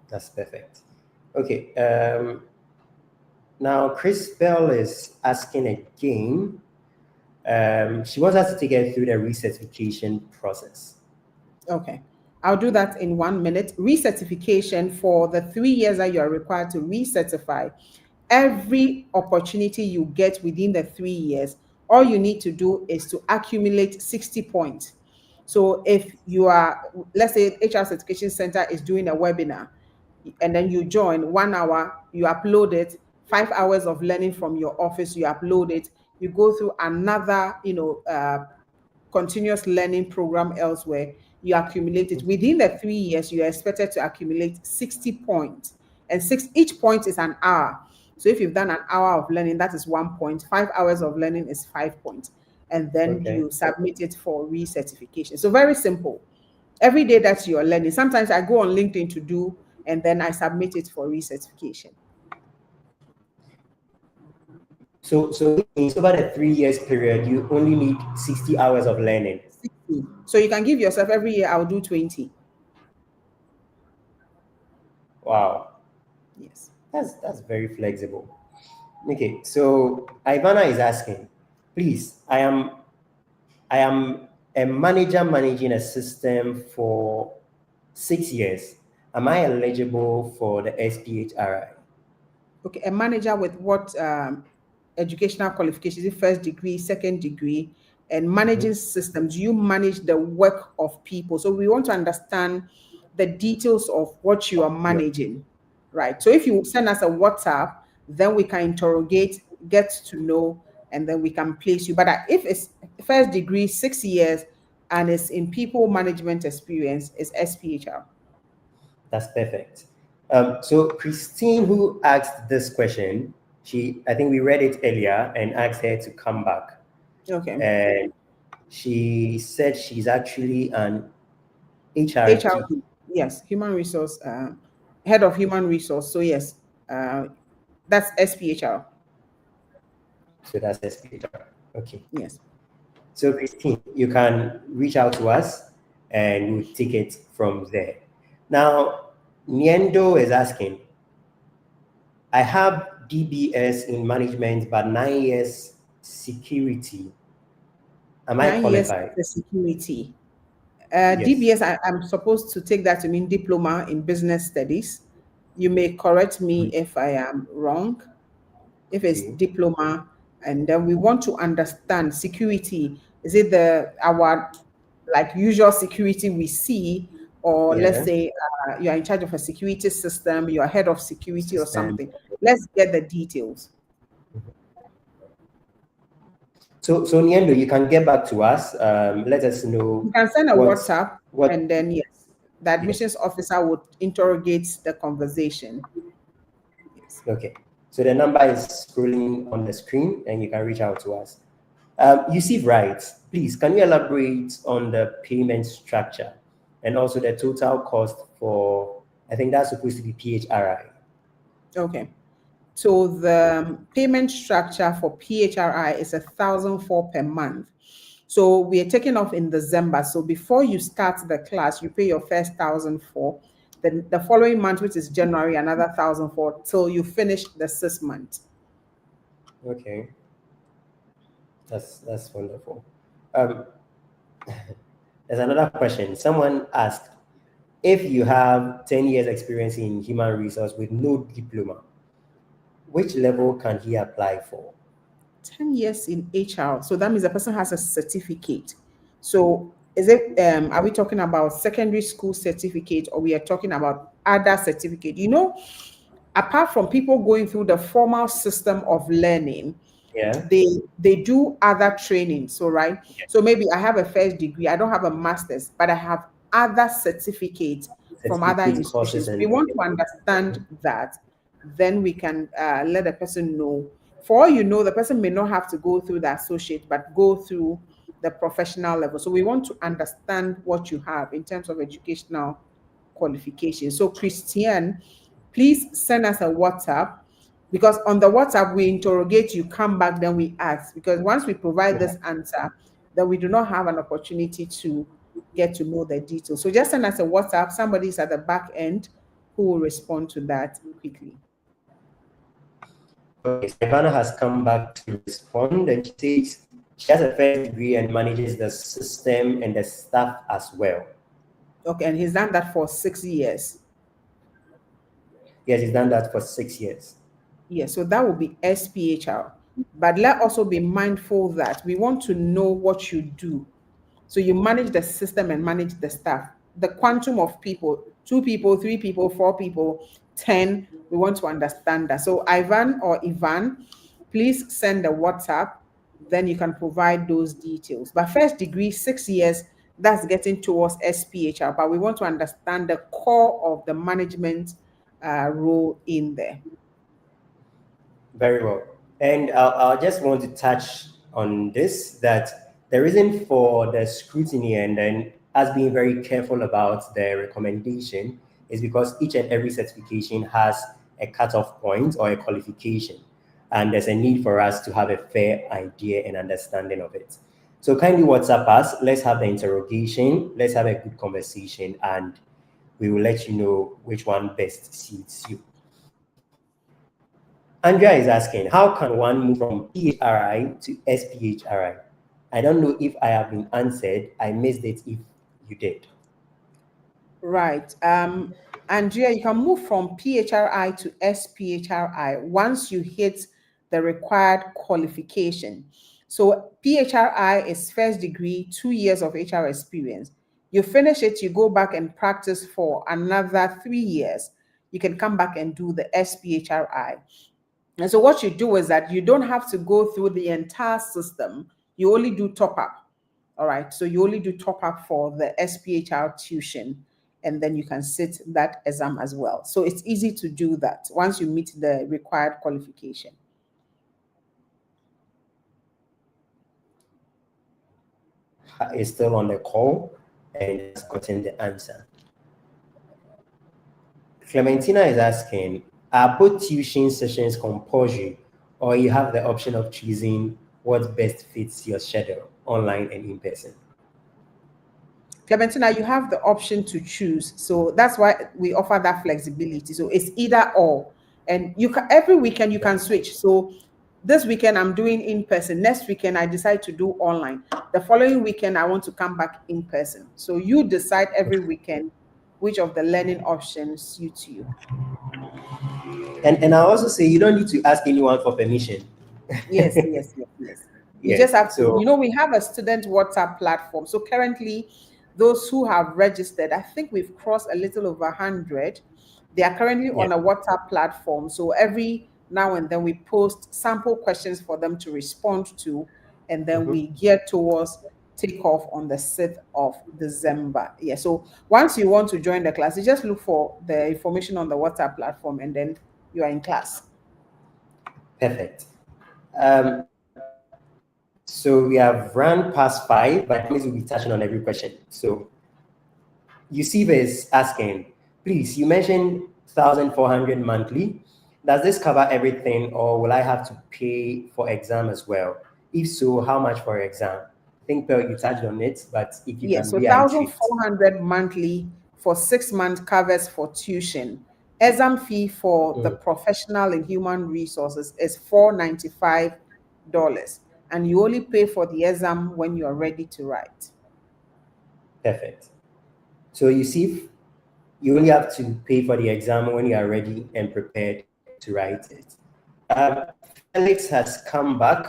That's perfect. Okay. Now, Chris Bell is asking again. She wants us to take her through the recertification process. Okay. I'll do that in 1 minute. Recertification, for the 3 years that you are required to recertify, every opportunity you get within the 3 years, all you need to do is to accumulate 60 points. So if you are, let's say HR Certification Center is doing a webinar, and then you join 1 hour, you upload it, 5 hours of learning from your office, you upload it, you go through another, continuous learning program elsewhere, you accumulate it. Within the 3 years, you are expected to accumulate 60 points. And each point is an hour. So if you've done an hour of learning, that is 1 point. 5 hours of learning is 5 points. And then you submit it for recertification. So very simple. Every day that you're learning, sometimes I go on LinkedIn to do, and then I submit it for recertification. So over the 3 years period, you only need 60 hours of learning. 60. So you can give yourself every year, I'll do 20. Wow. Yes. That's very flexible. Okay, so Ivana is asking, please, I am a manager managing a system for 6 years. Am I eligible for the SPHRi? Okay, a manager with what educational qualifications? Is it first degree, second degree, and managing systems? You manage the work of people. So we want to understand the details of what you are managing, right? So if you send us a WhatsApp, then we can interrogate, get to know, and then we can place you. But if it's first degree, 6 years, and it's in people management experience, is SPHR. That's perfect. So Christine, who asked this question, I think we read it earlier and asked her to come back. Okay. And she said she's actually an HRD. HRD, yes, human resource, head of human resource. So yes, that's SPHR. So that's SPHR. Okay. Yes. So Christine, you can reach out to us and we'll take it from there. Now, Niendo is asking, I have DBS in management, but 9 years security. Am I 9 years qualified? the security. Yes. DBS, I'm supposed to take that to mean diploma in business studies. You may correct me if I am wrong. If it's diploma, and then we want to understand security. Is it our like usual security we see, or let's say you're in charge of a security system, you're head of security or something? Let's get the details. So Niendo, you can get back to us. Let us know. You can send a WhatsApp, and then yes, the admissions officer would interrogate the conversation. Yes. Okay. So the number is scrolling on the screen, and you can reach out to us. Yusuf writes, please, can you elaborate on the payment structure and also the total cost for, I think that's supposed to be PHRi. Okay. So the payment structure for PHRi is 1,004 per month. So we are taking off in December. So before you start the class, you pay your first 1,004. Then the following month, which is January, another 1,004 till you finish the 6 months. Okay. That's wonderful. There's another question. Someone asked, if you have 10 years experience in human resource with no diploma, which level can he apply for? 10 years in HR. So that means the person has a certificate. So is it, are we talking about secondary school certificate, or we are talking about other certificate? You know, apart from people going through the formal system of learning, they do other training. So, right. So maybe I have a first degree. I don't have a master's, but I have other certificates from other institutions. We want to understand that, then we can let the person know. For all you know, the person may not have to go through the associate, but go through the professional level. So we want to understand what you have in terms of educational qualifications. So Christian, please send us a WhatsApp, because on the WhatsApp, we interrogate you, come back, then we ask. Because once we provide this answer, then we do not have an opportunity to get to know the details. So just send us a WhatsApp. Somebody is at the back end who will respond to that quickly. Okay, so Ivana has come back to respond, and she says she has a first degree and manages the system and the staff as well. Okay, and he's done that for 6 years. Yes, he's done that for 6 years. Yes, so that will be SPHR. But let also be mindful that we want to know what you do. So you manage the system and manage the staff. The quantum of people, 2 people, 3 people, 4 people, 10, we want to understand that. So Ivan or Ivan, please send a WhatsApp, then you can provide those details. But first degree, 6 years, that's getting towards SPHR, but we want to understand the core of the management role in there. Very well. And I just want to touch on this, that the reason for the scrutiny and then us being very careful about the recommendation is because each and every certification has a cutoff point or a qualification. And there's a need for us to have a fair idea and understanding of it. So kindly WhatsApp us. Let's have the interrogation. Let's have a good conversation, and we will let you know which one best suits you. Andrea is asking, how can one move from PHRi to SPHRi? I don't know if I have been answered. I missed it if you did. Right. Andrea, you can move from PHRi to SPHRi once you hit the required qualification. So PHRi is first degree, 2 years of HR experience. You finish it, you go back and practice for another 3 years. You can come back and do the SPHRi. And so what you do is that you don't have to go through the entire system. You only do top up. All right. So you only do top up for the SPHR tuition, and then you can sit that exam as well. So it's easy to do that once you meet the required qualification. Is still on the call and has gotten the answer. Clementina is asking, are both tuition sessions compulsory, or you have the option of choosing what best fits your schedule, online and in person? Clementina, you have the option to choose. So that's why we offer that flexibility. So it's either or. And you can every weekend you can switch. So this weekend I'm doing in person. Next weekend I decide to do online. The following weekend I want to come back in person. So you decide every weekend which of the learning options suits you. And I also say you don't need to ask anyone for permission. Yes. You Yes, just have to, so we have a student WhatsApp platform. So currently, those who have registered, I think we've crossed a little over 100. They are currently on a WhatsApp platform. So every now and then we post sample questions for them to respond to, and then we gear towards takeoff on the 6th of December. Yeah. So once you want to join the class, you just look for the information on the WhatsApp platform, and then you are in class. perfect. So we have run past 5, but I promise we'll be touching on every question. So Yusuf is asking, please, you mentioned 1,400 monthly. Does this cover everything, or will I have to pay for exam as well? If so, how much for exam? I think Pearl, you touched on it, but if you Yes, so can reiterate. 1,400 monthly for 6 months covers for tuition. Exam fee for the professional in human resources is $495, and you only pay for the exam when you are ready to write. Perfect. So you see, you only have to pay for the exam when you are ready and prepared to write it. Felix has come back.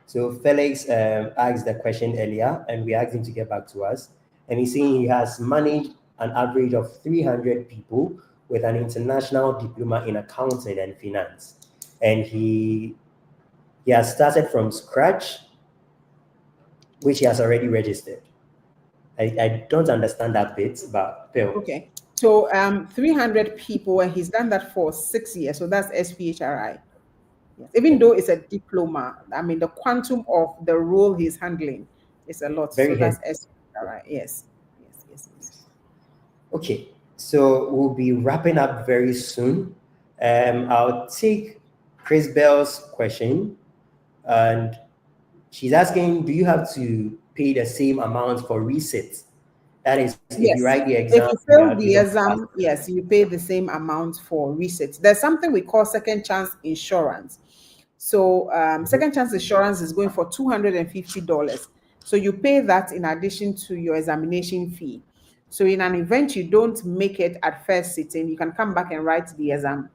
So Felix asked the question earlier, and we asked him to get back to us. And he's saying he has managed an average of 300 people with an international diploma in accounting and finance. And he has started from scratch, which he has already registered. I don't understand that bit, but Bill. Okay. So 300 people, and he's done that for 6 years. So that's SPHRi. Yes. Even though it's a diploma, I mean, the quantum of the role he's handling is a lot. Very so that's heavy. SPHRi. Yes. Okay. So we'll be wrapping up very soon. I'll take Chris Bell's question, and she's asking, do you have to pay the same amount for resets? That is, if Yes. you write the exam, If you fail the exam, yes, you pay the same amount for reset. There's something we call second chance insurance. So second chance insurance is going for $250. So you pay that in addition to your examination fee. So in an event you don't make it at first sitting, you can come back and write the exam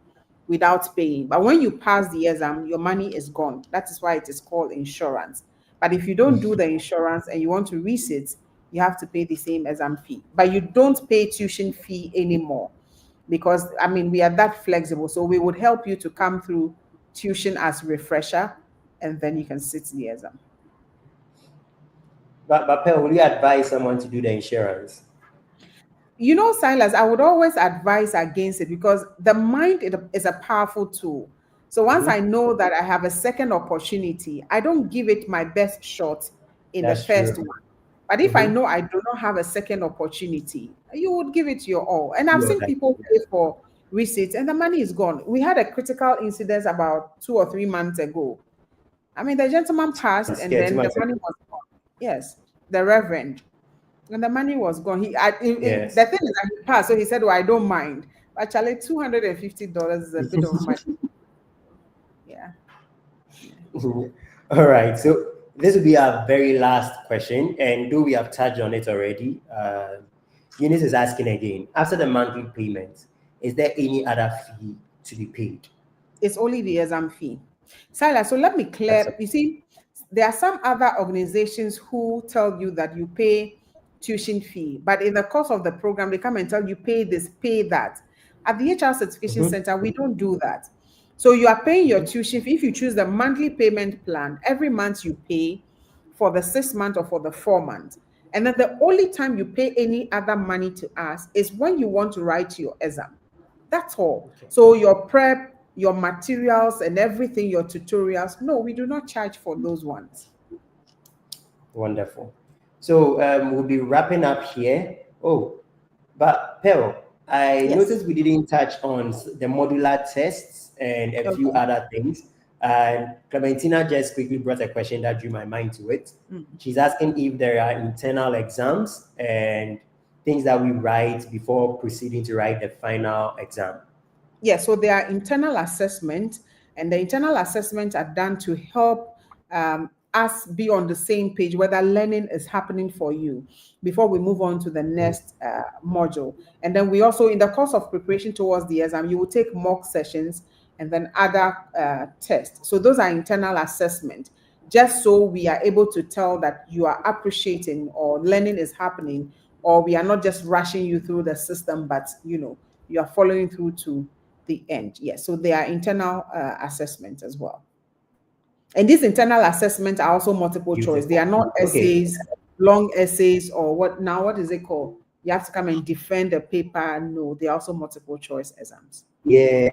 without paying. But when you pass the exam, your money is gone. That is why it is called insurance. But if you don't do the insurance and you want to resit, you have to pay the same exam fee. But you don't pay tuition fee anymore, because I mean we are that flexible. So we would help you to come through tuition as refresher, and then you can sit the exam. But Pearl, will you advise someone to do the insurance? You know, Silas, I would always advise against it, because the mind is a powerful tool. So once I know that I have a second opportunity, I don't give it my best shot in the first one. But if I know I do not have a second opportunity, you would give it your all. And I've seen people pay for receipts and the money is gone. We had a critical incident about 2 or 3 months ago. I mean, the gentleman passed and then the money was gone. Yes, the reverend. And the money was gone. The thing is that he passed, so he said, well, I don't mind. But actually, $250 is a bit of money. Yeah. All right. So this will be our very last question. And though we have touched on it already, Eunice is asking again, after the monthly payment, is there any other fee to be paid? It's only the exam fee. Silas, so let me clear. You see, there are some other organizations who tell you that you pay tuition fee, but in the course of the program, they come and tell you pay this, pay that. At the HR Certification Center, we don't do that. So you are paying your tuition fee. If you choose the monthly payment plan, every month you pay for the 6 months or for the 4 months. And then the only time you pay any other money to us is when you want to write your exam. That's all. Okay. So your prep, your materials and everything, your tutorials, no, we do not charge for those ones. Wonderful. So we'll be wrapping up here. Oh, but Pearl, I noticed we didn't touch on the modular tests and a few other things. And Clementina just quickly brought a question that drew my mind to it. She's asking if there are internal exams and things that we write before proceeding to write the final exam. Yeah, so there are internal assessments, and the internal assessments are done to help us be on the same page, whether learning is happening for you before we move on to the next module. And then we also, in the course of preparation towards the exam, you will take mock sessions and then other tests. So those are internal assessment, just so we are able to tell that you are appreciating or learning is happening, or we are not just rushing you through the system, but you are following through to the end. Yes, so there are internal assessments as well. And these internal assessments are also multiple choice. They are not essays, long essays, or what is it called? You have to come and defend a paper. No, they are also multiple choice exams. Yes.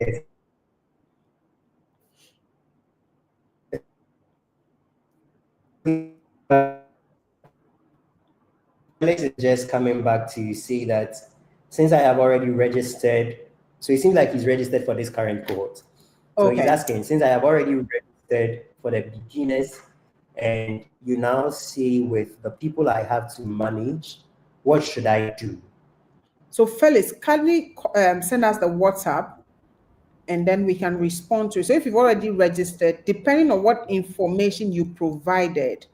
Alex is just coming back to say that since I have already registered, so it seems like he's registered for this current cohort. So he's asking, since I have already registered for the beginners, and you now see with the people I have to manage, what should I do? So Felix, can you send us the WhatsApp, and then we can respond to it. So if you've already registered, depending on what information you provided,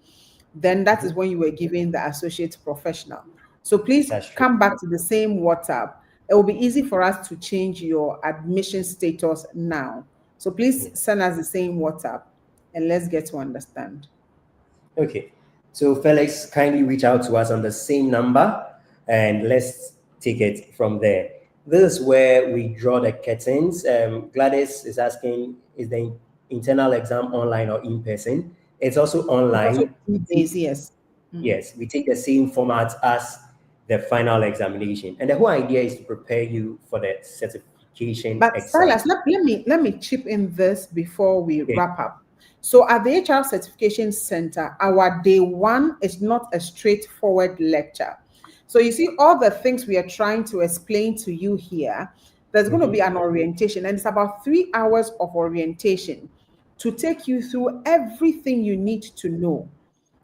then that is when you were given the associate professional. So please come back to the same WhatsApp. It will be easy for us to change your admission status now. So please send us the same WhatsApp and let's get to understand. Okay. So Felix, kindly reach out to us on the same number and let's take it from there. This is where we draw the curtains. Gladys is asking, is the internal exam online or in person? It's also online. Yes. Yes, we take the same format as the final examination. And the whole idea is to prepare you for the certification exam. Silas, let me chip in this before we wrap up. So at the HR Certification Center, our day one is not a straightforward lecture. So you see all the things we are trying to explain to you here, there's going to be an orientation, and it's about 3 hours of orientation to take you through everything you need to know.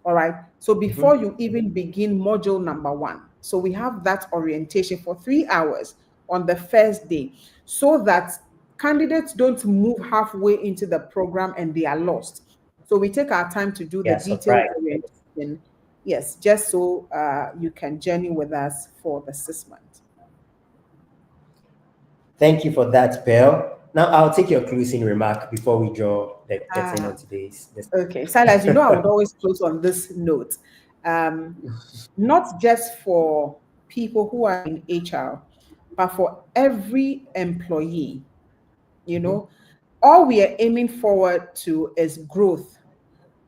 All right. So before you even begin module number 1. So we have that orientation for 3 hours on the first day so that candidates don't move halfway into the program and they are lost. So we take our time to do the detailed orientation. Yes, just so you can journey with us for the 6 months. Thank you for that, Pearl. Now I'll take your closing remark before we draw the curtain on today's. Okay, Silas, you know I would always close on this note. Not just for people who are in HR, but for every employee. You know, all we are aiming forward to is growth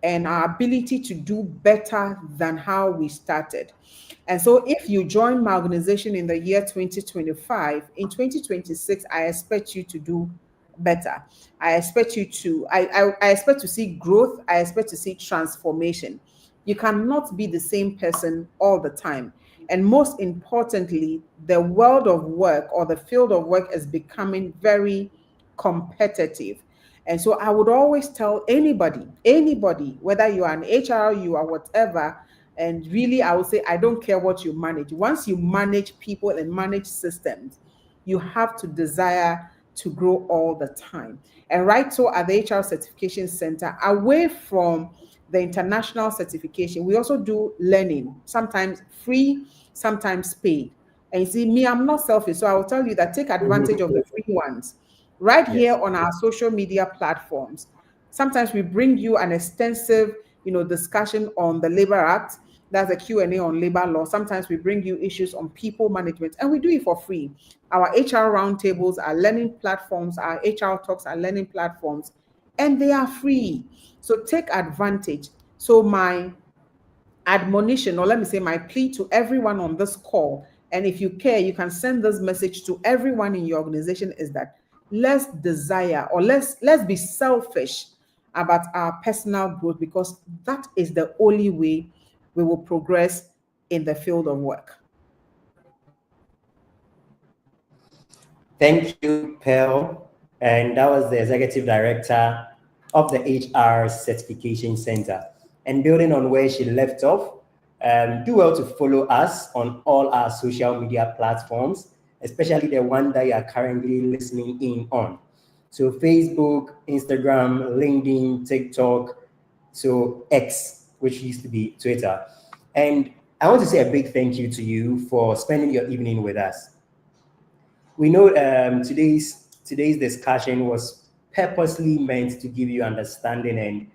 and our ability to do better than how we started. And so if you join my organization in the year 2025, in 2026, I expect you to do better. I expect you to, I expect to see growth. I expect to see transformation. You cannot be the same person all the time. And most importantly, the world of work or the field of work is becoming very competitive. And so I would always tell anybody, whether you are an HR, you are whatever, and really I would say, I don't care what you manage. Once you manage people and manage systems, you have to desire to grow all the time. And right so at the HR Certification Center, away from the international certification, we also do learning, sometimes free, sometimes paid. And you see, me, I'm not selfish, so I will tell you that take advantage of the free ones. Right here on our social media platforms. Sometimes we bring you an extensive, discussion on the Labor Act. That's a Q&A on labor law. Sometimes we bring you issues on people management, and we do it for free. Our HR roundtables are learning platforms. Our HR talks are learning platforms, and they are free. So take advantage. So my admonition, or let me say my plea to everyone on this call, and if you care, you can send this message to everyone in your organization, is that let's desire, or let's be selfish about our personal growth, because that is the only way we will progress in the field of work. Thank you, Pearl. And that was the Executive Director of the HR Certification Center. And building on where she left off, do well to follow us on all our social media platforms, especially the one that you are currently listening in on. So Facebook, Instagram, LinkedIn, TikTok, so X, which used to be Twitter. And I want to say a big thank you to you for spending your evening with us. We know today's discussion was purposely meant to give you understanding and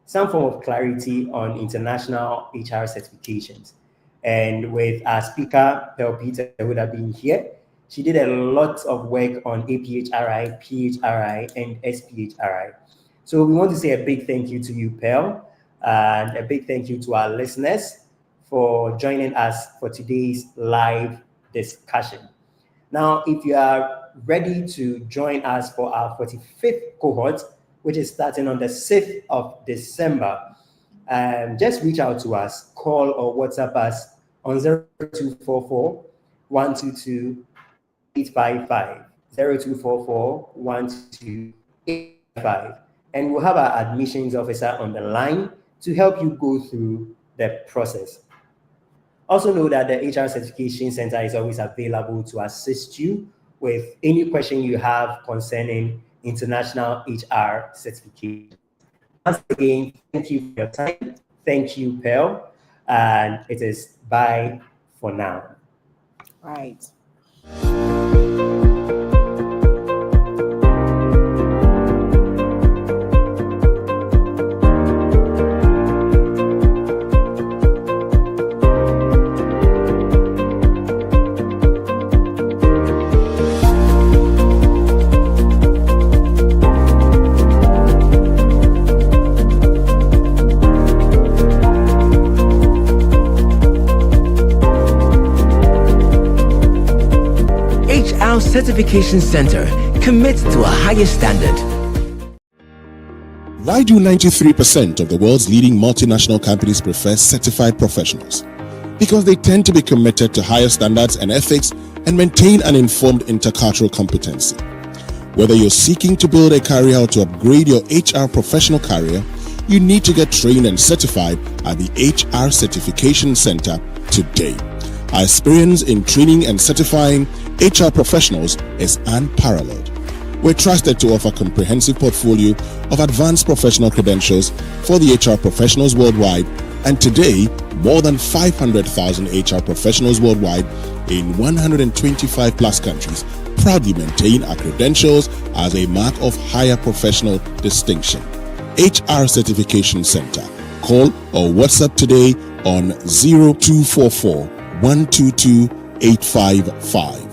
some form of clarity on international HR certifications. And with our speaker, Pearl Peter, who would have been here, she did a lot of work on aPHRi, PHRi, and SPHRi. So we want to say a big thank you to you, Pearl, and a big thank you to our listeners for joining us for today's live discussion. Now, if you are ready to join us for our 45th cohort, which is starting on the 6th of December, just reach out to us, call or WhatsApp us on 0244 122 855, 0244 122 855. And we'll have our admissions officer on the line to help you go through the process. Also know that the HR Certification Center is always available to assist you with any question you have concerning international HR certification. Once again, thank you for your time. Thank you, Pearl. And it is bye for now. Right. Certification Center commits to a higher standard. Why do 93% of the world's leading multinational companies prefer certified professionals? Because they tend to be committed to higher standards and ethics and maintain an informed intercultural competency. Whether you're seeking to build a career or to upgrade your HR professional career, you need to get trained and certified at the HR Certification Center today. Our experience in training and certifying HR professionals is unparalleled. We're trusted to offer a comprehensive portfolio of advanced professional credentials for the HR professionals worldwide, and today, more than 500,000 HR professionals worldwide in 125 plus countries proudly maintain our credentials as a mark of higher professional distinction. HR Certification Center. Call or WhatsApp today on 0244 122 855.